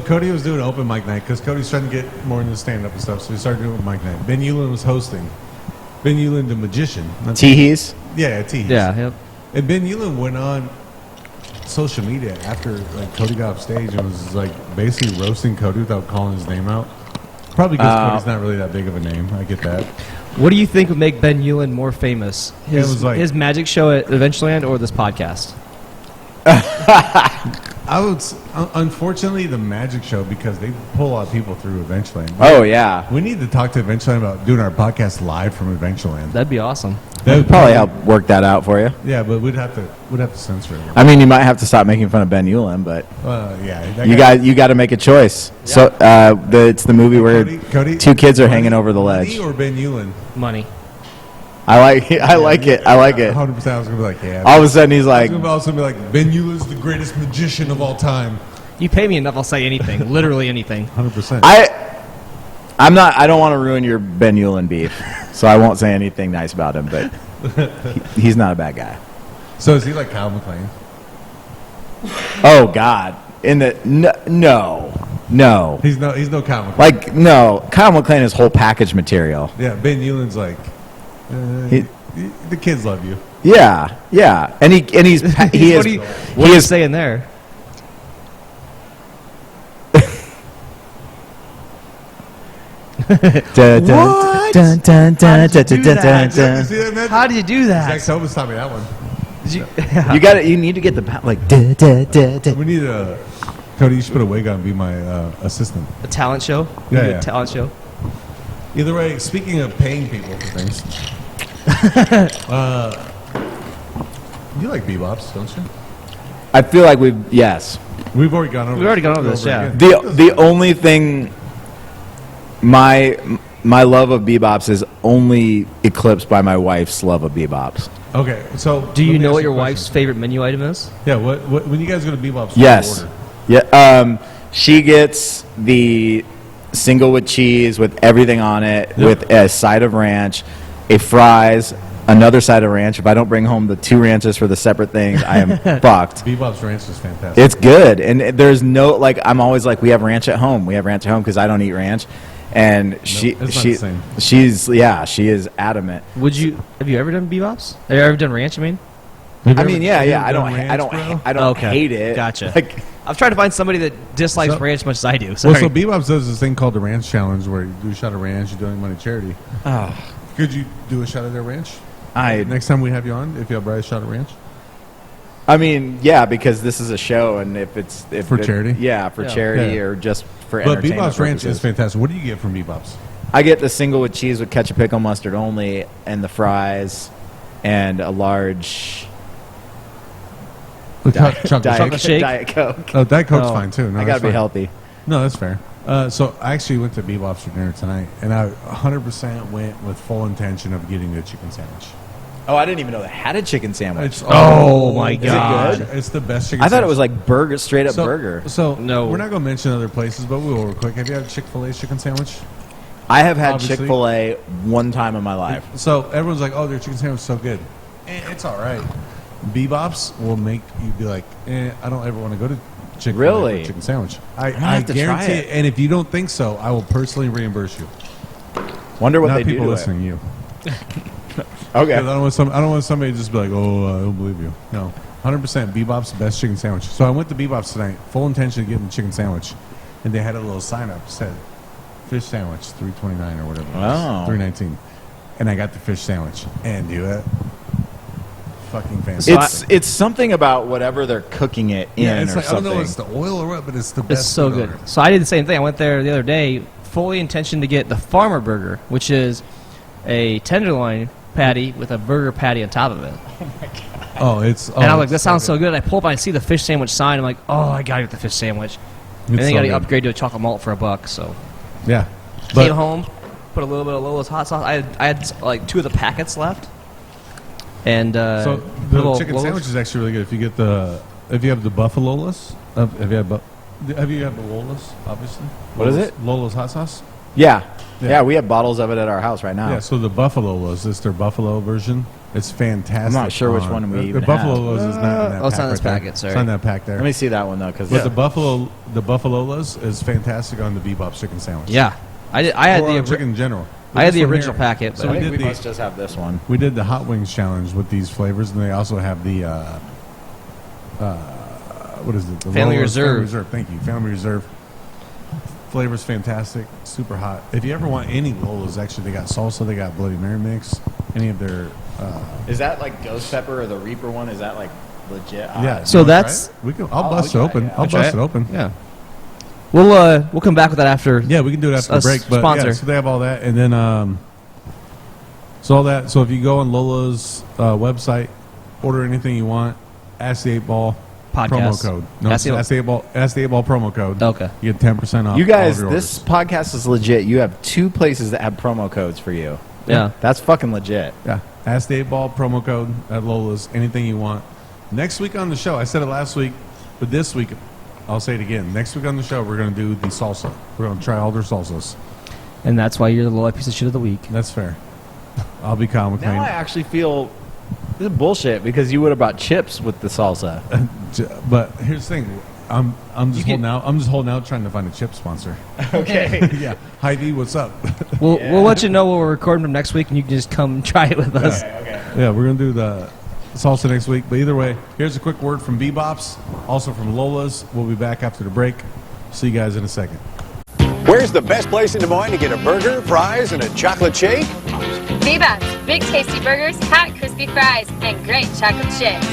Cody was doing open mic night because Cody's trying to get more into stand-up and stuff, so he started doing open mic night. Ben Eulin was hosting. Ben Eulin, the magician. Teehees. Yeah, T. Yeah. Yep. And Ben Eulin went on social media after like Cody got off stage and was like basically roasting Cody without calling his name out. Probably because Cody's not really that big of a name. I get that. What do you think would make Ben Eulin more famous? Yeah, it was like- his magic show at Adventureland or this podcast? I would, unfortunately, the magic show because they pull a lot of people through Adventureland. Oh yeah. We need to talk to Adventureland about doing our podcast live from Adventureland. That'd be awesome. That would Probably help work that out for you. Yeah, but we'd have to censor it. I mean, you might have to stop making fun of Ben Eulin, but Yeah, that you guy- got to make a choice. So it's the movie where Cody, two kids are Money- hanging over the Money ledge. or Ben Eulin. Money. I like it. I like it. 100%. I was gonna be like, yeah. All of a sudden, he's I like, was gonna also be like, Ben Eulin's the greatest magician of all time. You pay me enough, I'll say anything. Literally anything. 100%. I'm not. I don't want to ruin your Ben Eulin beef, so I won't say anything nice about him. But he's not a bad guy. So is he like Kyle McLean? Oh God! No. He's no Kyle McLean. Like no, Kyle McLean is whole package material. Yeah, Ben Eulin's like, the kids love you. Yeah, and he is What he are you is saying there? What? Did you see that, man? How do you do that? Zach Tobin taught me that one. You got it. You need to get the like. We need a Cody. You should put a wig on and be my assistant. A talent show? Yeah, You do yeah. a talent show? Either way, speaking of paying people for things, you like BBops, don't you? I feel like yes. We've already gone over. We've already gone over this, yeah. again. The only thing my love of Bebops is only eclipsed by my wife's love of Bebops. Okay, so Do you let me know ask what a your question. wife's favorite menu item is? Yeah, what when you guys go to Bebops? What Yes. do you order? Yeah. She gets the single with cheese with everything on it, with a side of ranch, a fries, another side of ranch. If I don't bring home the two ranches for the separate things, I am fucked. Bebop's ranch is fantastic. It's good, and there's no like. I'm always like, we have ranch at home. We have ranch at home because I don't eat ranch, and she it's not the same. she is adamant. Have you ever done Bebops? Have you ever done ranch, I mean? I mean, yeah. have you I done don't ranch, bro? I don't Okay. hate it. Gotcha. Like, I'm trying to find somebody that dislikes So- ranch as much as I do. Well, Sorry. so Bebops does this thing called the Ranch Challenge, where you do a shot of ranch, you donate money to charity. Could you do a shot of their ranch next time we have you on? If you have Bryce shot of ranch, I mean, yeah, because this is a show, and if For charity? yeah, for charity Yeah. or just for but entertainment Bebop's ranch purposes. is fantastic. What do you get from Bebops? I get the single with cheese with ketchup, pickle, mustard only, and the fries, and a large chocolate shake. Diet Coke. Oh, Diet Coke's fine too. No, I gotta be healthy. No, that's fair. So I actually went to BBops for dinner tonight, and I 100% went with full intention of getting the chicken sandwich. Oh, I didn't even know they had a chicken sandwich. Oh my God! Is it good? It's the best chicken. I thought sandwich. it was like burger, straight up burger. So no, we're not going to mention other places, but we will real quick. Have you had Chick-fil-A's chicken sandwich? I have had Obviously. Chick-fil-A one time in my life. So everyone's like, "Oh, their chicken sandwich is so good." It's all right. BBops will make you be like, I don't ever want to go to Chick-fil-A Really? for a chicken sandwich. I I have to guarantee try it. it. And if you don't think so, I will personally reimburse you. Wonder what Not they do people to listening, you. Okay. I don't want somebody to just be like, "Oh, I don't believe you." No, 100% BBops best chicken sandwich. So I went to BBops tonight, full intention of getting the chicken sandwich, and they had a little sign up said fish sandwich $3.29 or whatever. Oh. $3.19, and I got the fish sandwich and do it. Fucking fantastic. It's something about whatever they're cooking it in it's or like, I don't something. know if it's the oil or what, but it's the best. It's so food good. on earth. So I did the same thing. I went there the other day, fully intention to get the farmer burger, which is a tenderloin patty with a burger patty on top of it. Oh, it's. And I'm like, that sounds so good. And I pull up and I see the fish sandwich sign. I'm like, oh, I gotta get the fish sandwich. And then you gotta upgrade to a chocolate malt for $1. So Yeah. came home, put a little bit of Lola's hot sauce. I had like 2 of the packets left. And So the little chicken Lola's. sandwich is actually really good if you get if you have the buffalolas. Have you had the Lolas? Obviously. What is Lola's- it? Lola's hot sauce. Yeah. Yeah. Yeah, we have bottles of it at our house right now. Yeah. So the buffalolas is their buffalo version. It's fantastic. I'm not sure which one we the even buffalo have. Lolas is not in that Oh, it's pack not in this right there. packet, sorry. It's not in that pack there. Let me see that one though, because But the buffalolas is fantastic on the BBops chicken sandwich. Yeah, I had Or the on chicken in general. I had the This one original here- packet, So but we I think did we the must just have this one. we did the hot wings challenge with these flavors, and they also have the what is it? The Family Lola's Reserve. Family Reserve. Thank you. Family Reserve. Flavor's fantastic. Super hot. If you ever want any Lolas, actually, they got salsa. They got Bloody Mary mix. Any of their Is that like ghost pepper or the Reaper one? Is that like legit? yeah. So you wanna try that's- it? We can. I'll Oh, bust it we open. got it, yeah. I'll Try bust it open. Yeah, we'll come back with that after. Yeah, we can do it after the Us break. But sponsor. yeah, so they have all that, and then so all that. So if you go on Lola's website, order anything you want, ask the 8-Ball Podcast. promo code. No, Ask the- ask the 8-Ball promo code. Okay. You get 10% off. You guys, all of your this podcast is legit. You have 2 places that have promo codes for you. Yeah. That's fucking legit. orders. Yeah, ask the 8-Ball promo code at Lola's. Anything you want. Next week on the show, I said it last week, but this week I'll say it again. Next week on the show, we're going to do the salsa. We're going to try all their salsas. And that's why you're the Lola piece of shit of the week. That's fair. I'll be calm with Now I actually feel this is bullshit because you would have brought chips with the salsa. But here's the thing. I'm just You holding out. I'm just holding out trying to find a chip sponsor. Okay. Yeah. Hy-Vee, what's up? We'll let you know what we're recording from next week, and you can just come try it with us. Yeah, we're gonna do the salsa next week. But either way, here's a quick word from BBops, also from Lola's. We'll be back after the break. See you guys in a second. Where's the best place in Des Moines to get a burger, fries, and a chocolate shake? BBops, big tasty burgers, hot crispy fries, and great chocolate shakes.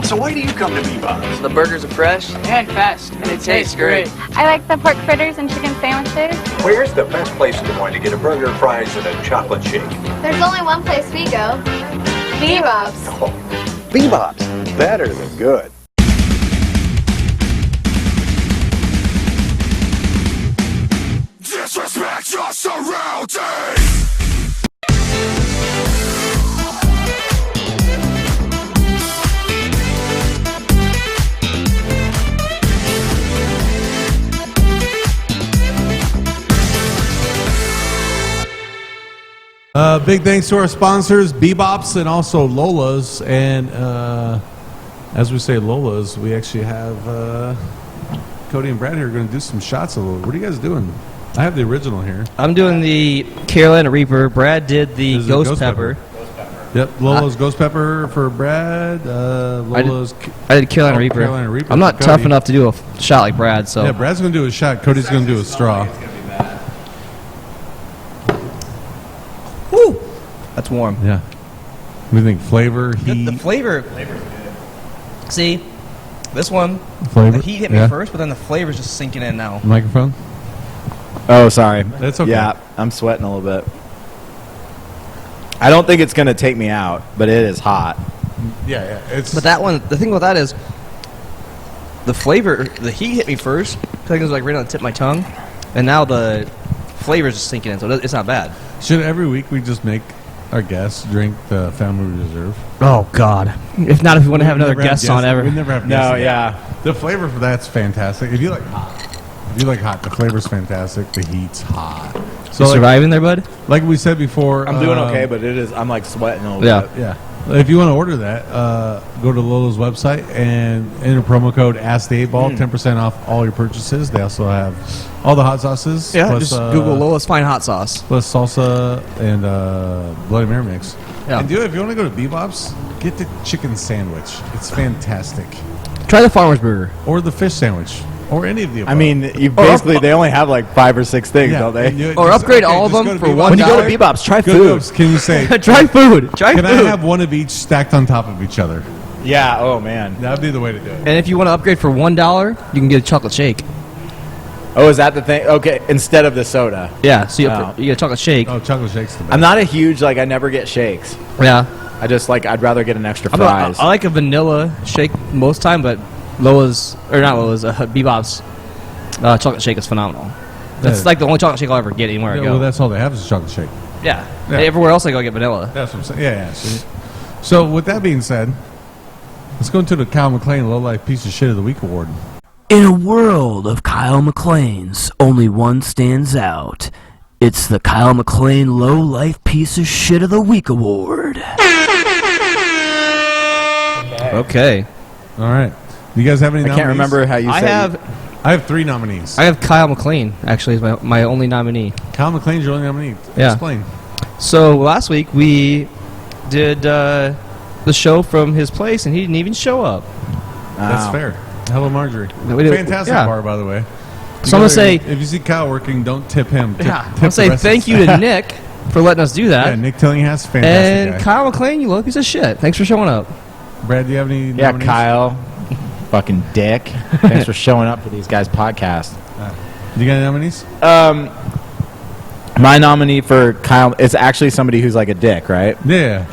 So why do you come to BBops? The burgers are fresh and fast, and it tastes great. I like the pork fritters and chicken sandwiches. Where's the best place in Des Moines to get a burger, fries, and a chocolate shake? There's only one place we go. BBops. Oh, BBops, better than good. Disrespect your surroundings! Big thanks to our sponsors, BBops and also Lola's. And as we say Lola's, we actually have Cody and Brad here going to do some shots of Lola. What are you guys doing? I have the original here. I'm doing the Carolina Reaper. Brad did the This is Ghost Pepper. Yep, Lola's Ghost Pepper for Brad. Lola's I did Carolina Reaper. Carolina Reaper I'm for not Cody. tough enough to do a shot like Brad, so. Yeah, Brad's going to do a shot. Cody's going to do a straw. Woo! That's warm. Yeah. What do you think? Flavor, heat? The flavor. See, this one, Flavor? the heat hit me Yeah. first, but then the flavor's just sinking in now. Microphone? Oh, sorry. That's okay. Yeah, I'm sweating a little bit. I don't think it's going to take me out, but it is hot. Yeah. But that one, the thing about that is, the flavor, the heat hit me first. I think it was like right on the tip of my tongue, and now the flavor's just sinking in, so it's not bad. Should every week we just make our guests drink the Family Reserve? Oh God! If not, if we want to have another guest on ever. We never have guests. No, yeah. The flavor for that's fantastic. If you like hot, the flavor's fantastic. The heat's hot. So You surviving there, bud? Like we said before, I'm doing okay, but it is. I'm like sweating a little bit. Yeah. If you want to order that, go to Lola's website and enter promo code AskTheEightBall, 10% off all your purchases. They also have all the hot sauces. Yeah, plus, just Google Lola's Fine Hot Sauce. Plus salsa and Bloody Mary mix. Yeah. And if you want to go to BBops, get the chicken sandwich. It's fantastic. Try the Farmer's Burger. Or the fish sandwich. Or any of the above. I mean, they only have like 5 or 6 things, don't they? Or upgrade all of them for $1. When you go to BBops, try food. Can you say try food? Can I have one of each stacked on top of each other? Yeah. Oh man, that'd be the way to do it. And if you want to upgrade for $1, you can get a chocolate shake. Oh, is that the thing? Okay, instead of the soda. Yeah. So you get a chocolate shake. Oh, chocolate shakes the best. I'm not a huge I never get shakes. Yeah. I just I'd rather get an extra fries. I like a vanilla shake most time, but BBops. Chocolate shake is phenomenal. That's like the only chocolate shake I'll ever get anywhere I go. Well, that's all they have is a chocolate shake. Yeah. Everywhere else I go, I get vanilla. That's what I'm saying. Yeah. So with that being said, let's go into the Kyle McLean Low Life Piece of Shit of the Week award. In a world of Kyle McLean's, only one stands out. It's the Kyle McLean Low Life Piece of Shit of the Week award. Okay. All right. You guys have any nominees? I can't remember how you said I have 3 nominees. I have Kyle McLean, actually, is my only nominee. Kyle McLean's your only nominee. Yeah. Explain. So last week we did the show from his place, and he didn't even show up. That's fair. Hello, Marjorie. Fantastic bar, by the way. So I'm going to say... If you see Kyle working, don't tip him. I'm going to say thank you to Nick for letting us do that. Yeah, Nick Tillinghast, fantastic And guy. Kyle McLean, you little piece of shit. Thanks for showing up. Brad, do you have any Yeah, nominees? Kyle. Fucking dick. Thanks for showing up for these guys' podcast. You got any nominees? My nominee for Kyle is actually somebody who's like a dick, right? Yeah.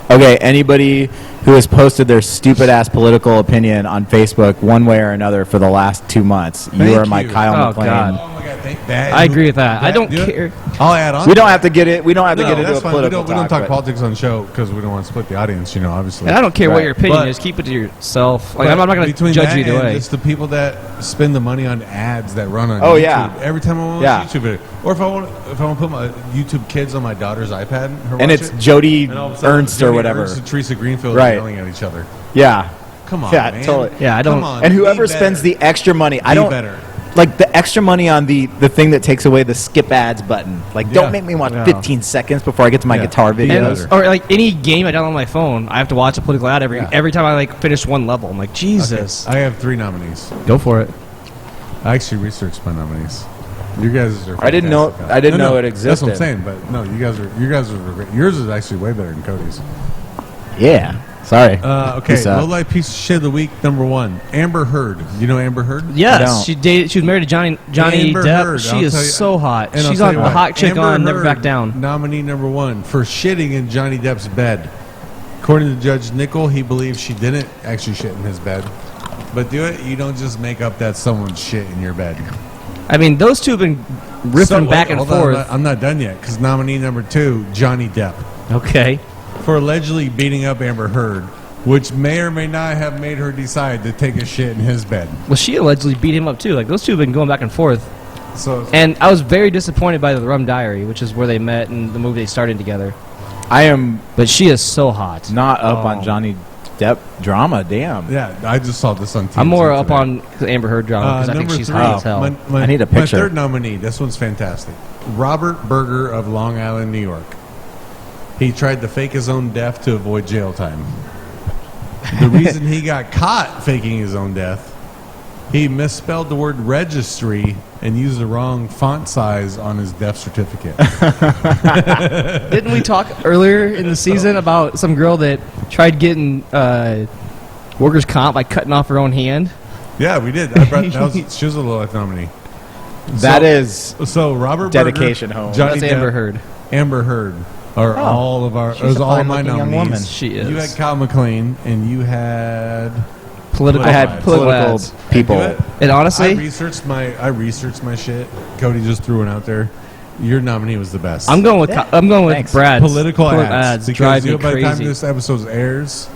Okay, anybody who has posted their stupid-ass political opinion on Facebook one way or another for the last 2 months, you are my Kyle McLean. God. Oh, my God. Thank that. I agree with that. I don't do care. I'll add on. We don't have to get it. We don't have to get into a that's fine. political We don't talk but- politics on the show because we don't want to split the audience, obviously. And I don't care what Right. your opinion But- is. Keep it to yourself. Like, I'm not going to Between judge that you either and way. just the people that spend the money on ads that run on Oh, YouTube. yeah. Every time I want to watch a YouTube video. Or if I want to put my YouTube Kids on my daughter's iPad and her And watch it's it, Jody and all of a sudden Ernst or Jody whatever. Ernst and Teresa Greenfield Right. yelling at each other. Yeah. Come on, Yeah, man. totally. Yeah, I don't- Come on, And be whoever spends better. the extra money, I Be don't better. like the extra money on the thing that takes away the skip ads button. Like, Yeah. don't make me watch Yeah. 15 seconds before I get to my Yeah. guitar Be videos. better. Or like any game I download on my phone, I have to watch a political ad every time I finish one level. I'm like, Jesus. I have 3 nominees. Go for it. I actually researched my nominees. You guys are. I didn't know- fantastic. I didn't know it That's what I'm existed. saying, but no, you guys are great. Yours is actually way better than Cody's. Yeah. Sorry. Okay, Peace out. low life piece of shit of the week number 1. Amber Heard. You know Amber Heard? Yes, she was married to Johnny Amber Depp. Heard, She I'll tell you- is so hot. And I'll She's tell on you the what, hot chick Amber on Never Heard, Back Down. Nominee number 1 for shitting in Johnny Depp's bed. According to Judge Nickel, he believes she didn't actually shit in his bed. But you don't just make up that someone's shit in your bed. I mean, those two have been riffing back and Hold on, forth. I'm not done yet, because nominee number 2, Johnny Depp. Okay. For allegedly beating up Amber Heard, which may or may not have made her decide to take a shit in his bed. Well, she allegedly beat him up too. Like, those two have been going back and forth. So, And I was very disappointed by the Rum Diary, which is where they met and the movie they started together. I am But she is so hot. not up on Johnny Depp drama. Damn. yeah, I just saw this on TV. I'm more up on Amber Heard drama because I think number she's 3, hot as hell. I need a My picture. 3rd nominee, this one's fantastic. Robert Berger of Long Island, New York. He tried to fake his own death to avoid jail time. The reason he got caught faking his own death, he misspelled the word registry and used the wrong font size on his death certificate. Didn't we talk earlier in the season about some girl that tried getting workers' comp by cutting off her own hand? Yeah, we did. She was a low life nominee. That is so Robert dedication Berger, home. Johnny That's Amber Depp, Heard. Amber Heard are all of our. It was all of my nominees. She is. You had Kyle MacLachlan, and you had Political. I had political ads. people. And honestly, I researched my shit. Cody just threw one out there. Your nominee was the best. I'm going with Thanks. Brad's. Political ads because drive me by the time crazy. this episode airs,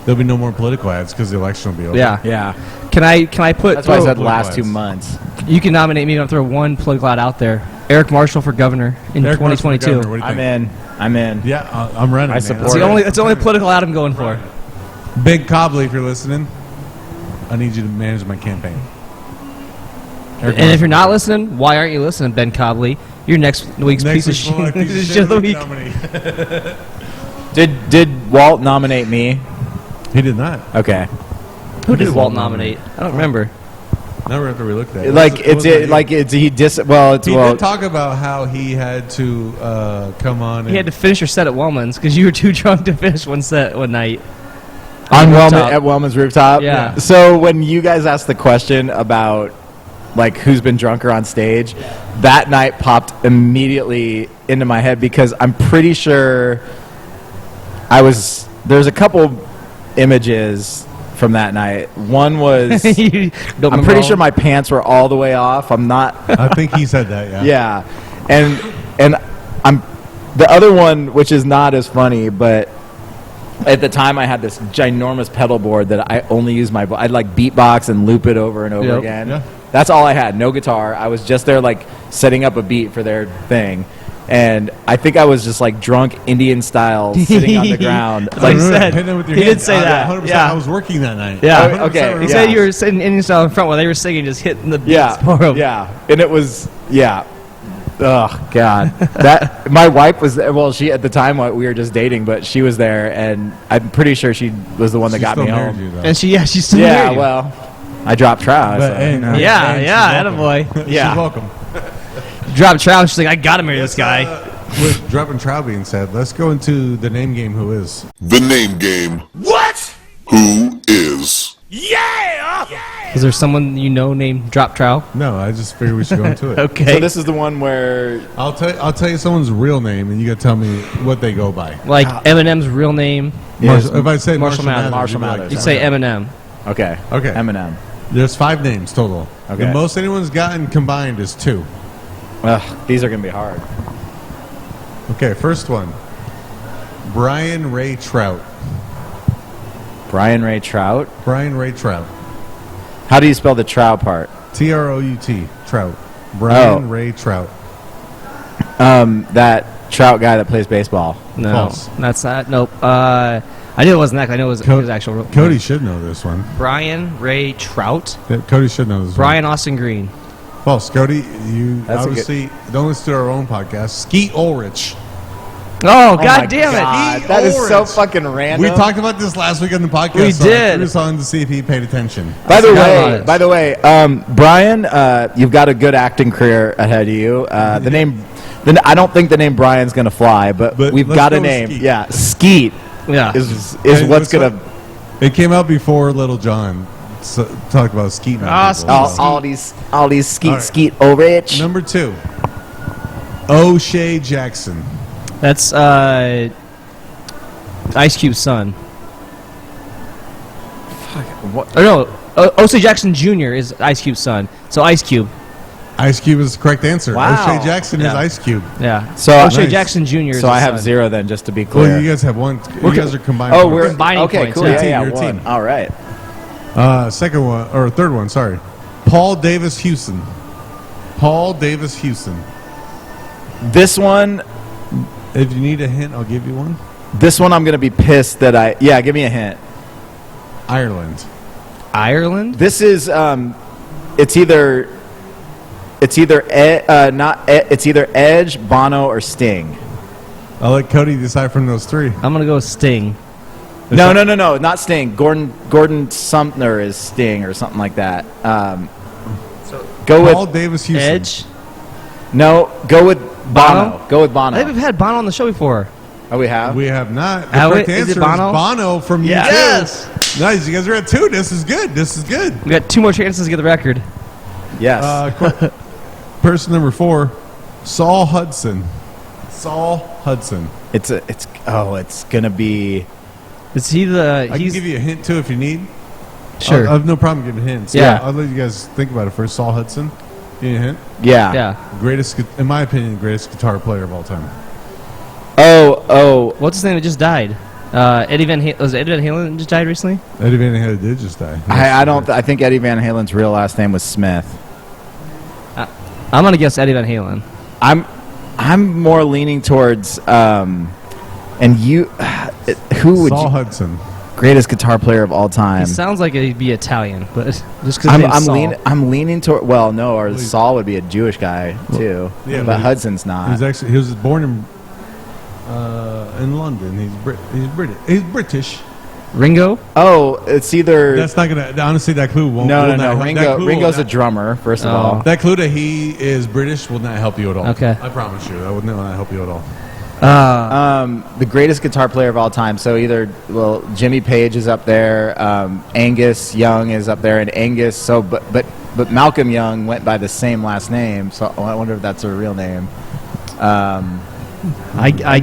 there'll be no more political ads because the election will be over. Yeah. Yeah. Can I put? That's why I said political last ads. 2 months. You can nominate me. I'll throw one political ad out there. Eric Marshall for governor in Eric Marshall for 2022. governor, what do you think? I'm in. Yeah, I'm running. I man. support It's the only political ad I'm going for. Big Cobley, if you're listening, I need you to manage my campaign. Eric And if you're not listening, why aren't you listening, Ben Cobley? You're next week's piece of shit. Shit of the week. Did Walt nominate me? He did not. Okay. Who did Walt nominate? I don't remember. Never after we looked at it. He did talk about how he had to come on. He had to finish your set at Wellman's because you were too drunk to finish one set one night. on rooftop. at Wellman's rooftop. Yeah. So when you guys asked the question about like who's been drunker on stage, that night popped immediately into my head because I'm pretty sure there's a couple images from that night. One was I'm pretty sure my pants were all the way off. I'm not. I think he said that. Yeah. Yeah, and I'm the other one, which is not as funny, but at the time I had this ginormous pedal board that I only used I'd like beatbox and loop it over and over again. Yeah. That's all I had. No guitar. I was just there like setting up a beat for their thing. And I think I was just like drunk Indian style sitting on the ground. Like he said. He Did say that. 100%. Yeah. I was working that night. Yeah. Okay. He said you were sitting Indian style in front while they were singing, just hitting the beats for him. Yeah. And it was, oh God, that my wife was there. Well, she at the time we were just dating, but she was there, and I'm pretty sure she was the one that She got still me married home. you, though. And she's still Yeah, married. well, I dropped trout. But, So, hey, you know. Yeah, attaboy. She's welcome. Dropped trout. She's like, I gotta marry this guy. With dropping trout being said, let's go into the name game. Who is? The name game. What? Who is? Is there someone you know named Drop Trout? No, I just figured we should go into it. Okay. So this is the one where I'll tell you someone's real name, and you got to tell me what they go by. Like Eminem's real name. If I say Marshall Mathers. Marshall you'd be like, Mathers. You'd say Eminem. okay, Eminem. There's 5 names total. Okay. The most anyone's gotten combined is 2. Ugh, these are gonna be hard. Okay, first one. Brian Ray Trout. Brian Ray Trout. Brian Ray Trout. How do you spell the Trout part? Trout. Trout. Brian Ray Trout. That Trout guy that plays baseball. No, False. that's not. Nope. I knew it wasn't that. I knew it was his actual. Real Cody should know this one. Brian Ray Trout. Yeah, Cody should know this Brian Austin Green. one. False. Cody, you That's a obviously don't listen to our own podcast. Skeet Ulrich. Oh, my God damn it! God, He that is so Ulrich. fucking random. We talked about this last week on the podcast. We so did. I threw this on to see if he paid attention. By the forgot about way, Brian, you've got a good acting career ahead of you. The name, I don't think the name Brian's gonna fly, but we've let's got go a with name. Skeet. Yeah, Skeet Yeah. is And what's what's gonna. It came out before Little John talked about Skeet. All these Skeet All right. Skeet Ulrich. Number 2. O'Shea Jackson. That's Ice Cube's son. What? Or no, O.C. Jackson Jr. is Ice Cube's son. So Ice Cube. Ice Cube is the correct answer. Wow. O'Shea Jackson is Yeah. Ice Cube. Yeah. So O'Shea nice. Jackson Jr. is So I his have son. 0 then, just to be clear. Well, you guys have one. You guys are combined. Oh, points. we're combining okay. points, Cool. yeah. Yeah, yeah. Your team. One. All right. Second one or third one. Sorry, Paul Davis Houston. Paul Davis Houston. This one, If you need a hint, I'll give you one. I'm gonna be pissed that give me a hint. Ireland. Ireland? This is it's either Edge, Bono, or Sting. I'll let Cody decide from those 3. I'm going to go with Sting. No, not Sting. Gordon Sumner is Sting or something like that. Go Paul with Davis Houston. Edge? no. Go with Bono. Bono? Go with I Bono. think we've had Bono on the show before. Oh, we have. We have not. The Have we? correct Is answer it Bono? is Bono from U2. Yes! Nice. You guys are at 2. This is good. This is good. We got 2 more chances to get the record. Yes. person number 4, Saul Hudson. Saul Hudson. It's gonna be. Is he the? I can give you a hint too if you need. Sure. I have no problem giving hints. Yeah. I'll let you guys think about it first. Saul Hudson. Give you a hint. Yeah. Greatest, in my opinion, greatest guitar player of all time. Oh. What's his name that just died? Eddie Van Halen. Was it Eddie Van Halen just died recently? Eddie Van Halen did just die. I think Eddie Van Halen's real last name was Smith. I'm gonna guess Eddie Van Halen. I'm more leaning towards and you who would Saul Hudson. Greatest guitar player of all time. He sounds like he'd be Italian, but just because I'm leaning toward. Well, no, or Saul would be a Jewish guy too. Yeah, but Hudson's not. He was born in London. He's British. Ringo? Oh, it's either. That's not gonna. Honestly, that clue won't. No. Ringo's a drummer. First of all, that clue that he is British will not help you at all. Okay, I promise you, that would not help you at all. The greatest guitar player of all time. So either Jimmy Page is up there, Angus Young is up there, and Angus. So but Malcolm Young went by the same last name. So I wonder if that's a real name. And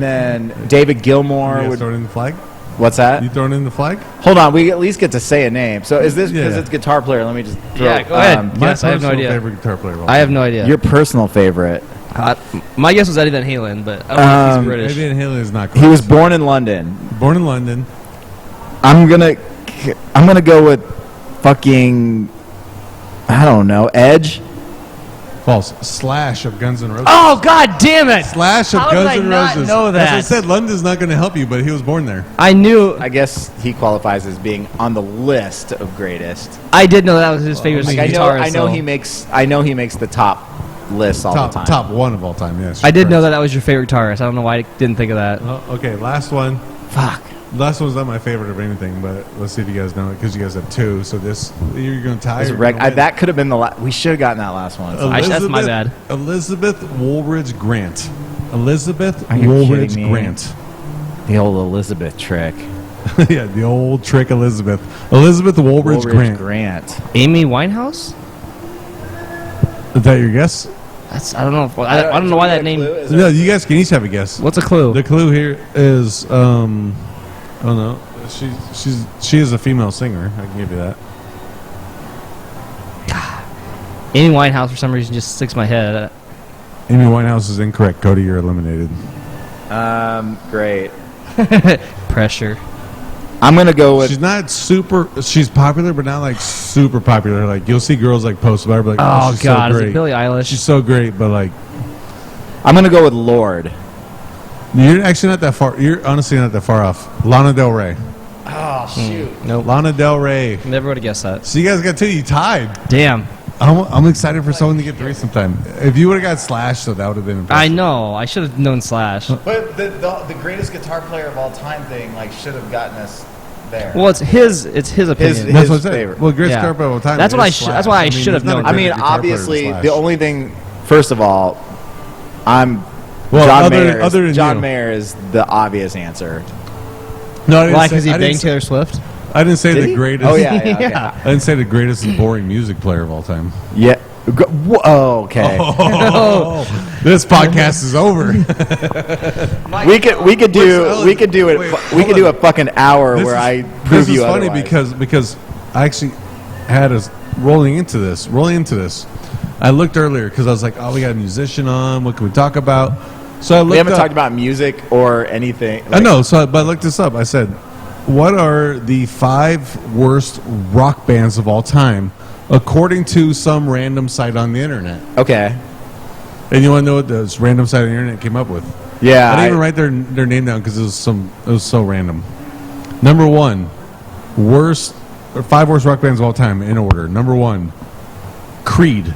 then David Gilmour. You guys throwing in the flag? What's that? You throwing in the flag? Hold on, we at least get to say a name. So is this because it's guitar player? Let me just throw. Yeah, go ahead. My yes, I have no idea. favorite guitar player of all I have no idea. Your personal favorite? My guess was Eddie Van Halen, but I don't know if he's British. Eddie Van Halen is not close. He was born in London. Born in London. I'm gonna go with fucking, I don't know, Edge. False. Slash of Guns N' Roses. Oh, God damn it! Slash of How Guns did I N' not Roses. know that? As I said, London's not going to help you, but he was born there. I knew. I guess he qualifies as being on the list of greatest. I did know that was his favorite guitarist. I know he makes the top lists all the time. Top one of all time. Yes. I did know that was your favorite guitarist. I don't know why I didn't think of that. Okay, last one. Fuck. Last one's not my favorite of anything, but let's see if you guys know it because you guys have 2. So you're going to tie. That could have been the last. We should have gotten that last one. That's my bad. Elizabeth Woolridge Grant. Elizabeth Are you Woolridge kidding me? Grant. The old Elizabeth trick. Yeah, the old trick Elizabeth. Elizabeth Woolridge Grant. Amy Winehouse? Is that your guess? I don't know. I don't know why that name. No, you guys can each have a guess. What's a clue? The clue here is oh no, she is a female singer. I can give you that. Amy Winehouse for some reason just sticks in my head. Amy Winehouse is incorrect. Cody, you're eliminated. Great. Pressure. I'm gonna go with. She's not super. She's popular, but not like super popular. Like you'll see girls like post about her, like, oh she's God, so is great. it Billie Eilish? She's so great, but like, I'm gonna go with Lord. you're actually not that far. You're honestly not that far off. Lana Del Rey. Oh shoot. Nope. Lana Del Rey. Never would have guessed that. So you guys got 2. You tied. Damn. I'm excited for someone to get 3 sometime. If you would have got Slash, so that would have been impressive. I know. I should have known Slash. But the greatest guitar player of all time thing should have gotten us there. Well, it's his opinion. That's what I said. Well, greatest guitar player of all time. That's why I should have known. I mean, obviously, the only thing. First of all, John Mayer is the obvious answer. No, I didn't why? Because he banged Taylor Swift. I didn't say the greatest. Oh yeah, okay. I didn't say the greatest and boring music player of all time. Yeah. Oh, okay. This podcast is over. we could do a fucking hour where I prove you otherwise. This is funny because I actually had us rolling into this. I looked earlier because I was like, oh, we got a musician on. What can we talk about? So I looked. We haven't talked about music or anything. I know. But I looked this up. I said, what are the 5 worst rock bands of all time, according to some random site on the internet? Okay. And you want to know what this random site on the internet came up with? Yeah. I didn't even write their name down because it was so random. Number 1, 5 worst rock bands of all time in order. Number 1, Creed.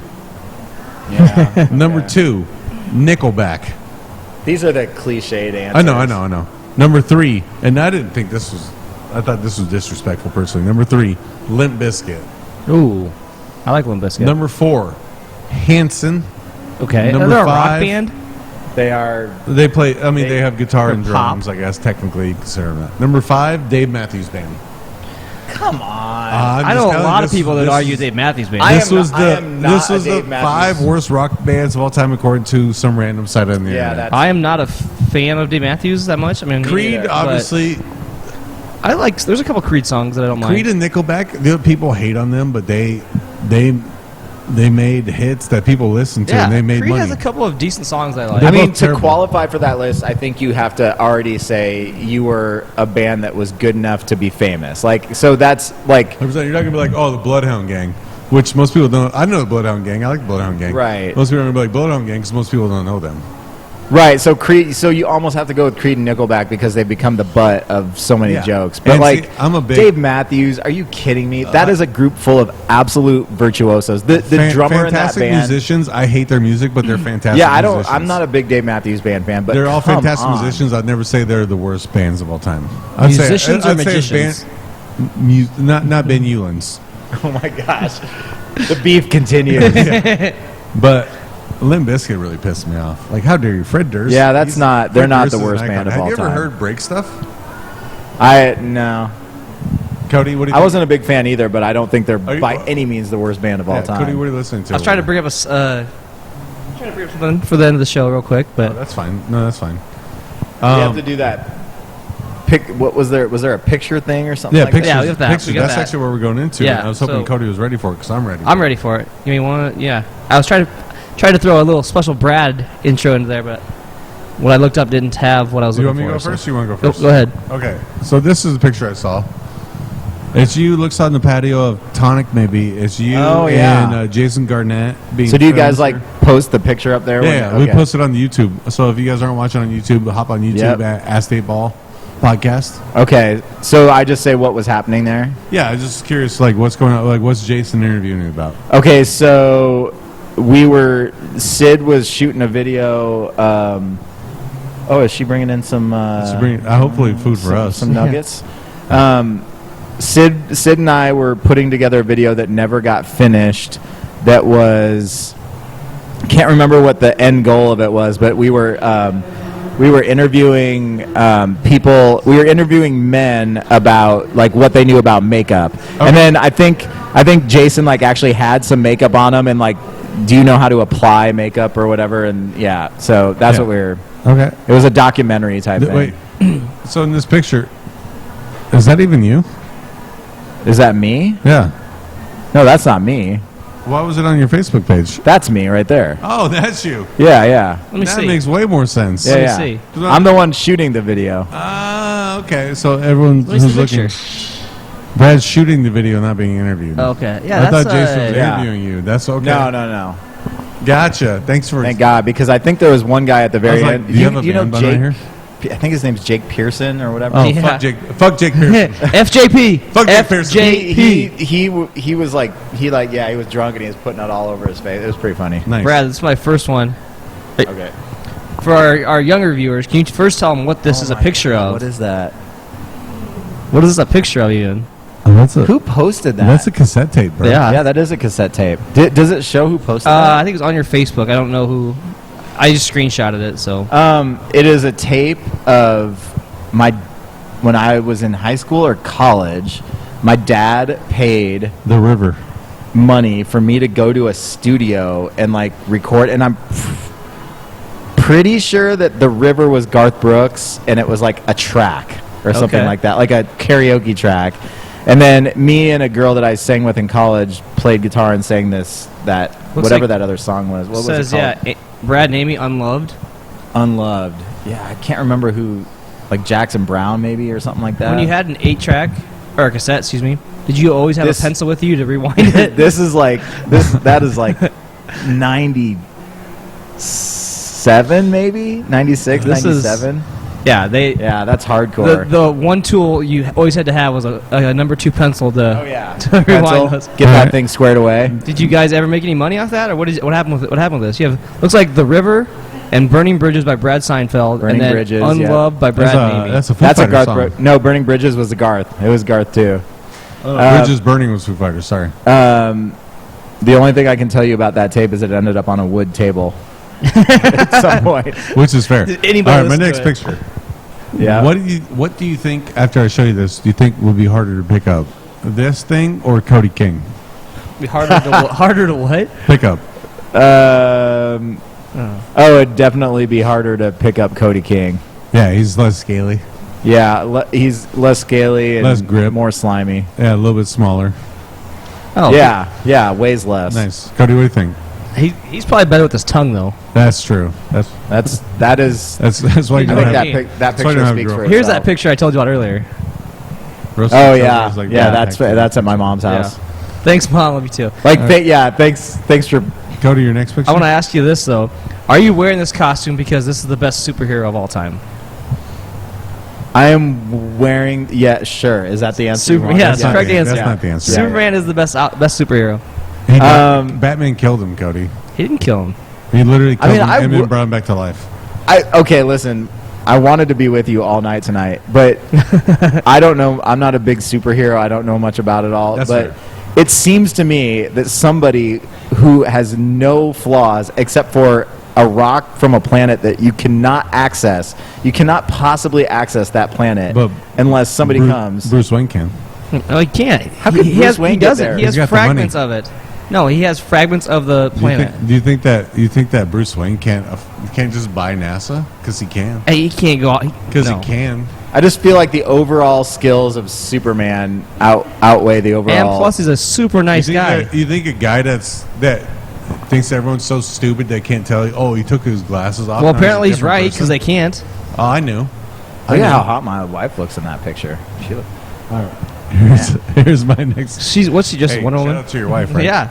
Yeah. Number 2, Nickelback. These are the cliched answers. I know. Number 3, and I didn't think this was. I thought this was disrespectful personally. Number 3, Limp Bizkit. Ooh, I like Limp Bizkit. Number 4, Hanson. Okay. Number They're 5, a rock band? They are. They play. I mean, they have guitar and pop. drums. I guess technically you consider them that. Number 5, Dave Matthews Band. Come on. I know a lot of people that argue Dave Matthews Band. This was the 5 worst rock bands of all time according to some random site on the internet. I am not a fan of Dave Matthews that much. I mean, Creed, obviously. I like. There's a couple Creed songs that I don't mind. Creed and Nickelback, the people hate on them, but they made hits that people listened to, and they made Creed money. has a couple of decent songs I like. I mean, to qualify for that list, I think you have to already say you were a band that was good enough to be famous. Like, so that's like... 100%. You're not going to be like, oh, the Bloodhound Gang, which most people don't. I know the Bloodhound Gang. I like the Bloodhound Gang. Right. Most people are going to be like, Bloodhound Gang, because most people don't know them. Right, so Creed. So you almost have to go with Creed and Nickelback because they've become the butt of so many jokes. But And like, see, I'm a big- Dave Matthews, are you kidding me? That is a group full of absolute virtuosos. The drummer in that fantastic band. musicians. I hate their music, but they're fantastic. Yeah, musicians. I'm not a big Dave Matthews Band fan, but They're all come fantastic on. musicians. I'd never say they're the worst bands of all time. Musicians or I'd say it's magicians? not Ben Eulens. Oh my gosh, the beef continues. But Limp Bizkit really pissed me off. Like, how dare you, Fred Durst? Yeah, that's not. They're Fred not Durst the is an worst icon. band of all Have you ever time. heard Break Stuff? No. Cody, what do you think? I wasn't a big fan either, but I don't think they're Are you- by any means the worst band of all time. Cody, what are you listening to? I was trying to bring up something for the end of the show real quick, but that's fine. No, that's fine. We have to do that. What was there? Was there a picture thing or something? Yeah, like pictures. that? Yeah, we got that. Pictures. We got That's that. actually where we're going into. Yeah, I was hoping so- Cody was ready for it because I'm ready. I'm ready for it. Give me one. Yeah, I was trying to throw a little special Brad intro into there, but what I looked up didn't have what I was Do you looking want me for. to go first? Or you want to go first? Go ahead. Okay. So this is the picture I saw. It's you. Looks on the patio of Tonic. Maybe it's you and Jason Garnett. Being So do you guys friends like post the picture up there? Yeah, we posted on the YouTube. So if you guys aren't watching on YouTube, hop on YouTube at Ask Dave Ball podcast. Okay, so I just say what was happening there. Yeah, I was just curious, like what's going on? Like what's Jason interviewing you about? Okay, so Sid was shooting a video. Is she bringing in some? Hopefully food for us. Some nuggets. Sid and I were putting together a video that never got finished. That was, can't remember what the end goal of it was, but we were interviewing people. We were interviewing men about like what they knew about makeup, and then I think Jason like actually had some makeup on him, and like, do you know how to apply makeup or whatever? And yeah, so that's what we were. Okay. It was a documentary type thing. Wait, so in this picture, is that even you? Is that me? Yeah. No, that's not me. Why was it on your Facebook page? That's me right there. Oh, that's you. Yeah. Let me that see. makes way more sense. Yeah, Let me see. I'm the one shooting the video. Okay. So everyone Let me see who's the looking, picture. Brad's shooting the video, not being interviewed. Okay. Yeah, I that's thought Jason was yeah. interviewing you. That's okay. No. Gotcha. Thanks for. Thank God, because I think there was one guy at the very end. Do you have a know band on Jake? here? I think his name's Jake Pearson or whatever. Oh, Yeah. fuck Jake Pearson. FJP. Fuck Jake Pearson. He was like he was drunk and he was putting it all over his face. It was pretty funny. Nice. Brad, this is my first one. Okay. For our younger viewers, can you first tell them what this is a picture of? What is that? What is this a picture of even? Oh, that's a. Who posted that? That's a cassette tape, bro. Yeah. that is a cassette tape. Does it show who posted that? I think it was on your Facebook. I don't know who. I just screenshotted it, so. It is a tape of when I was in high school or college. My dad paid The River. money for me to go to a studio and like record, and I'm pretty sure that The River was Garth Brooks, and it was like a track or something like that, like a karaoke track. And then me and a girl that I sang with in college played guitar and sang that whatever that other song was. What was it called? Yeah, Brad and Amy, Unloved. Unloved. Yeah, I can't remember who, like Jackson Brown maybe or something like that. When you had an 8-track, or a cassette, excuse me, did you always have a pencil with you to rewind it? that is like 97 maybe? 96, 97? Yeah, that's hardcore. The one tool you always had to have was a number 2 pencil to, to rewind Pencil, those. get that thing squared away. Did you guys ever make any money off that, or what happened with this? You have looks like The River and Burning Bridges by Brad Seinfeld, Burning and then Bridges, Unloved by Brad and Amy. That's a Foo That's a Fighters Garth. song. No, Burning Bridges was the Garth. It was Garth too. Bridges Burning was Foo Fighters. Sorry. The only thing I can tell you about that tape is it ended up on a wood table at some point. Which is fair. Did anybody All right, my listen to next it? picture. Yeah. What do you think? After I show you this, do you think would be harder to pick up? this thing or Cody King? Be harder to what? Pick up. It'd definitely be harder to pick up Cody King. Yeah, he's less scaly. Yeah, he's less scaly and less grip, more slimy. Yeah, a little bit smaller. Oh, yeah, weighs less. Nice, Cody. What do you think? He's probably better with his tongue though. That's true. That's why you don't have that picture speaks for Here's itself. that picture I told you about earlier. That's at my mom's house. Yeah. Thanks, Mom. Love you too. Thanks for. Go to your next picture. I want to ask you this though: are you wearing this costume because this is the best superhero of all time? I am wearing. Yeah, sure. Is that the answer? Yes, correct answer. That's not the answer. Superman is the best superhero. Batman killed him, Cody. He didn't kill him. He literally killed him and then brought him back to life. Okay, listen. I wanted to be with you all night tonight, but I don't know. I'm not a big superhero. I don't know much about it all. That's but fair. It seems to me that somebody who has no flaws except for a rock from a planet that you cannot access, you cannot possibly access that planet unless somebody comes. Bruce Wayne can. No, he can't. How could Bruce Wayne get there? He has fragments of it. No, he has fragments of the planet. Do you think that Bruce Wayne can't just buy NASA? Because he can. Hey, he can't go out. Because he can. I just feel like the overall skills of Superman outweigh the overall. And plus, he's a super nice guy. You think a guy that thinks everyone's so stupid they can't tell you? Oh, he took his glasses off. Well, apparently he's right because they can't. Oh, I knew. Look at how hot my wife looks in that picture. She looks. All right. Here's my next. What's she just Wonder Woman? Shout out to your wife, right? Yeah.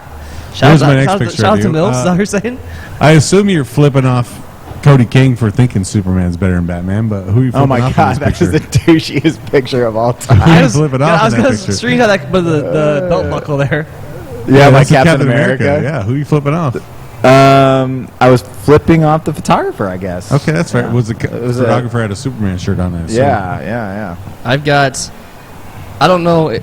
Here's my next picture. Shout out to Mills. Is that what you're saying? I assume you're flipping off Cody King for thinking Superman's better than Batman, but who are you flipping off? Oh my god, that is the douchiest picture of all time. I was flipping off. I was going to screenshot that, but the belt buckle there. Yeah, like Captain America. Yeah, who are you flipping off? I was flipping off the photographer, I guess. Okay, that's fair. Was the photographer had a Superman shirt on it? Yeah. I've got. I don't know.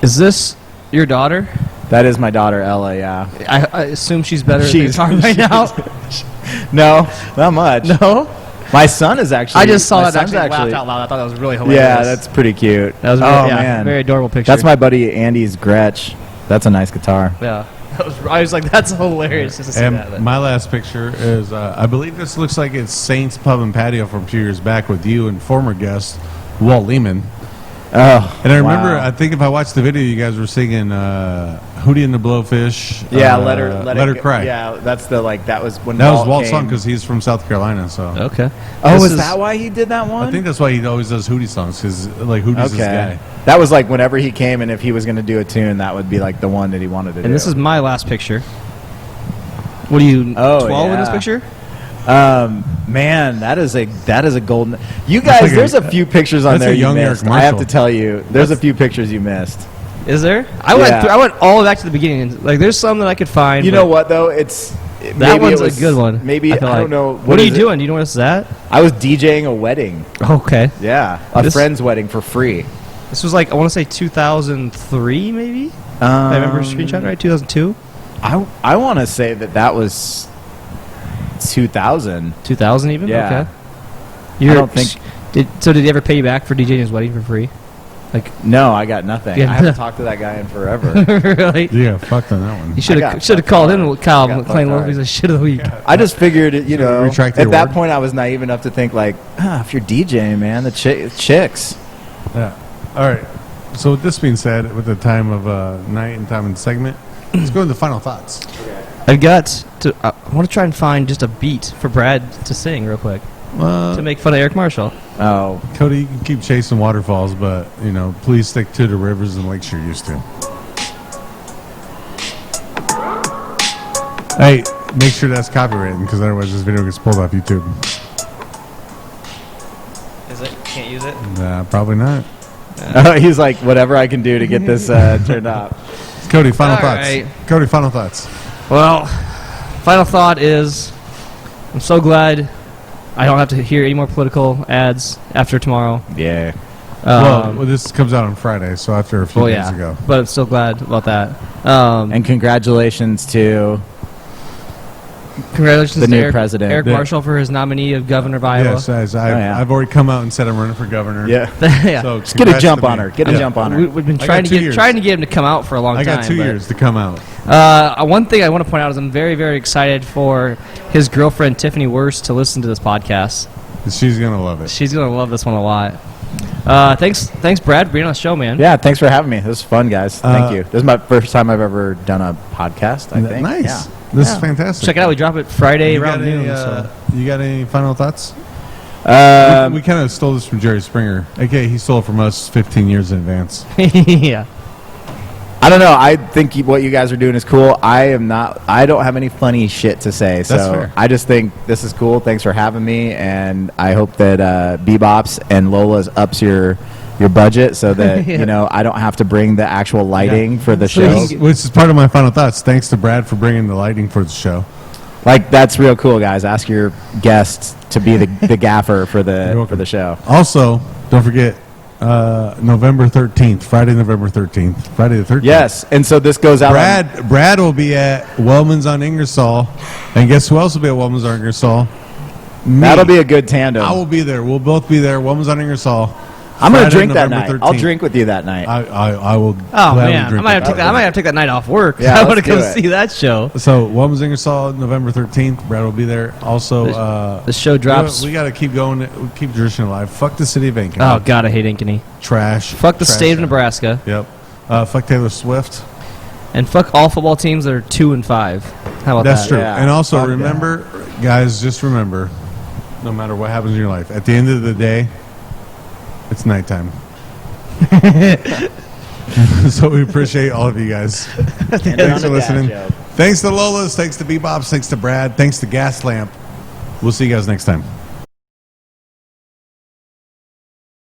Is this your daughter? That is my daughter, Ella. Yeah. I assume she's better than the guitar right now. No, not much. No. My son is actually. I just saw that. Actually laughed out loud. I thought that was really hilarious. Yeah, that's pretty cute. That was man, very adorable picture. That's my buddy Andy's Gretsch. That's a nice guitar. Yeah. I was like, that's hilarious just to see that. My last picture is, I believe this looks like it's Saints Pub and Patio from a few years back with you and former guest Walt Lehman. Oh, and I remember, I think if I watched the video, you guys were singing Hootie and the Blowfish. Yeah, Let Her Cry. Yeah, that's that was when that was Walt's song because he's from South Carolina. So okay. Oh, is that why he did that one? I think that's why he always does Hootie songs because like Hootie's his guy. That was like whenever he came, and if he was going to do a tune, that would be like the one that he wanted to do. And this is my last picture. What are you? 12 in this picture? Man, that is a golden. You guys, there's a few pictures on there you missed. I have to tell you, there's a few pictures you missed. Is there? I went all the way back to the beginning. Like, there's some that I could find. You know what though? That one's a good one. Maybe I don't know. What are you doing? Do you know what this is at? I was DJing a wedding. Okay. Yeah, a friend's wedding for free. This was like I want to say 2003, maybe. If I remember screenshot right, 2002. I want to say that was 2000. 2000 even? Yeah. Okay. I don't think. Did they ever pay you back for DJing his wedding for free? Like no, I got nothing. I haven't talked to that guy in forever. Really? Yeah, fucked on that one. You should have called in Kyle McClain. He's a shit of the week. I just figured, at that point I was naive enough to think like, if you're DJing, man, the chicks. Yeah. All right. So with this being said, with the time of night and time and segment, let's go into final thoughts. Okay. I want to try and find just a beat for Brad to sing real quick to make fun of Eric Marshall. Oh, Cody, you can keep chasing waterfalls, but please stick to the rivers and lakes you're used to. Hey, make sure that's copyrighted because otherwise this video gets pulled off YouTube. Is it? Can't use it? Nah, probably not. He's like, whatever I can do to get this turned off. Cody, final thoughts. Right. Cody, final thoughts. Well, final thought is I'm so glad I don't have to hear any more political ads after tomorrow. Yeah. Well, this comes out on Friday, so after a few days ago. But I'm still glad about that. And congratulations to Congratulations the to new Eric, president. Eric Marshall for his nominee of governor of Iowa. Yes, I've already come out and said I'm running for governor. Yeah. Yeah. So Just get a jump on her. Get a jump on her. We've been trying to get him to come out for a long time. I got 2 years to come out. One thing I want to point out is I'm very, very excited for his girlfriend Tiffany Wurst to listen to this podcast. She's gonna love it. She's gonna love this one a lot. Thanks, Brad, for being on the show, man. Yeah, thanks for having me. This was fun, guys. Thank you. This is my first time I've ever done a podcast, I think. Nice. Yeah. This is fantastic. Check it out. We drop it Friday around noon. You got any final thoughts? We kind of stole this from Jerry Springer. Okay, he stole it from us 15 years in advance. Yeah. I don't know. I think what you guys are doing is cool. I don't have any funny shit to say. So fair. I just think this is cool. Thanks for having me. And I hope that BBops and Lola's ups your budget so that, I don't have to bring the actual lighting for the show. Which is part of my final thoughts. Thanks to Brad for bringing the lighting for the show. Like, that's real cool, guys. Ask your guests to be the gaffer for the show. Also, don't forget, November 13th, Friday, November 13th. Friday the 13th. Yes, and so this goes out. Brad will be at Wellman's on Ingersoll. And guess who else will be at Wellman's on Ingersoll? Me. That'll be a good tandem. I will be there. We'll both be there. Wellman's on Ingersoll. I'm going to drink that November night. 13th. I'll drink with you that night. I will. Oh man, I might have to take that night off work. Yeah, I want to let's go do see that show. So Wellman's Ingersoll, November 13th. Brad will be there. Also, the show drops. We got to keep going. Keep tradition alive. Fuck the city of Ankeny. Oh God, I hate Ankeny. Trash. Fuck the Trash state of town. Nebraska. Yep. Fuck Taylor Swift. And fuck all football teams that are 2 and 5. How about That's that? true. Yeah. And also Fuck remember, guys, just remember, no matter what happens in your life, at the end of the day, it's nighttime. So we appreciate all of you guys. Thanks for listening. Thanks to Lola's. Thanks to BBops. Thanks to Brad. Thanks to Gas Lamp. We'll see you guys next time.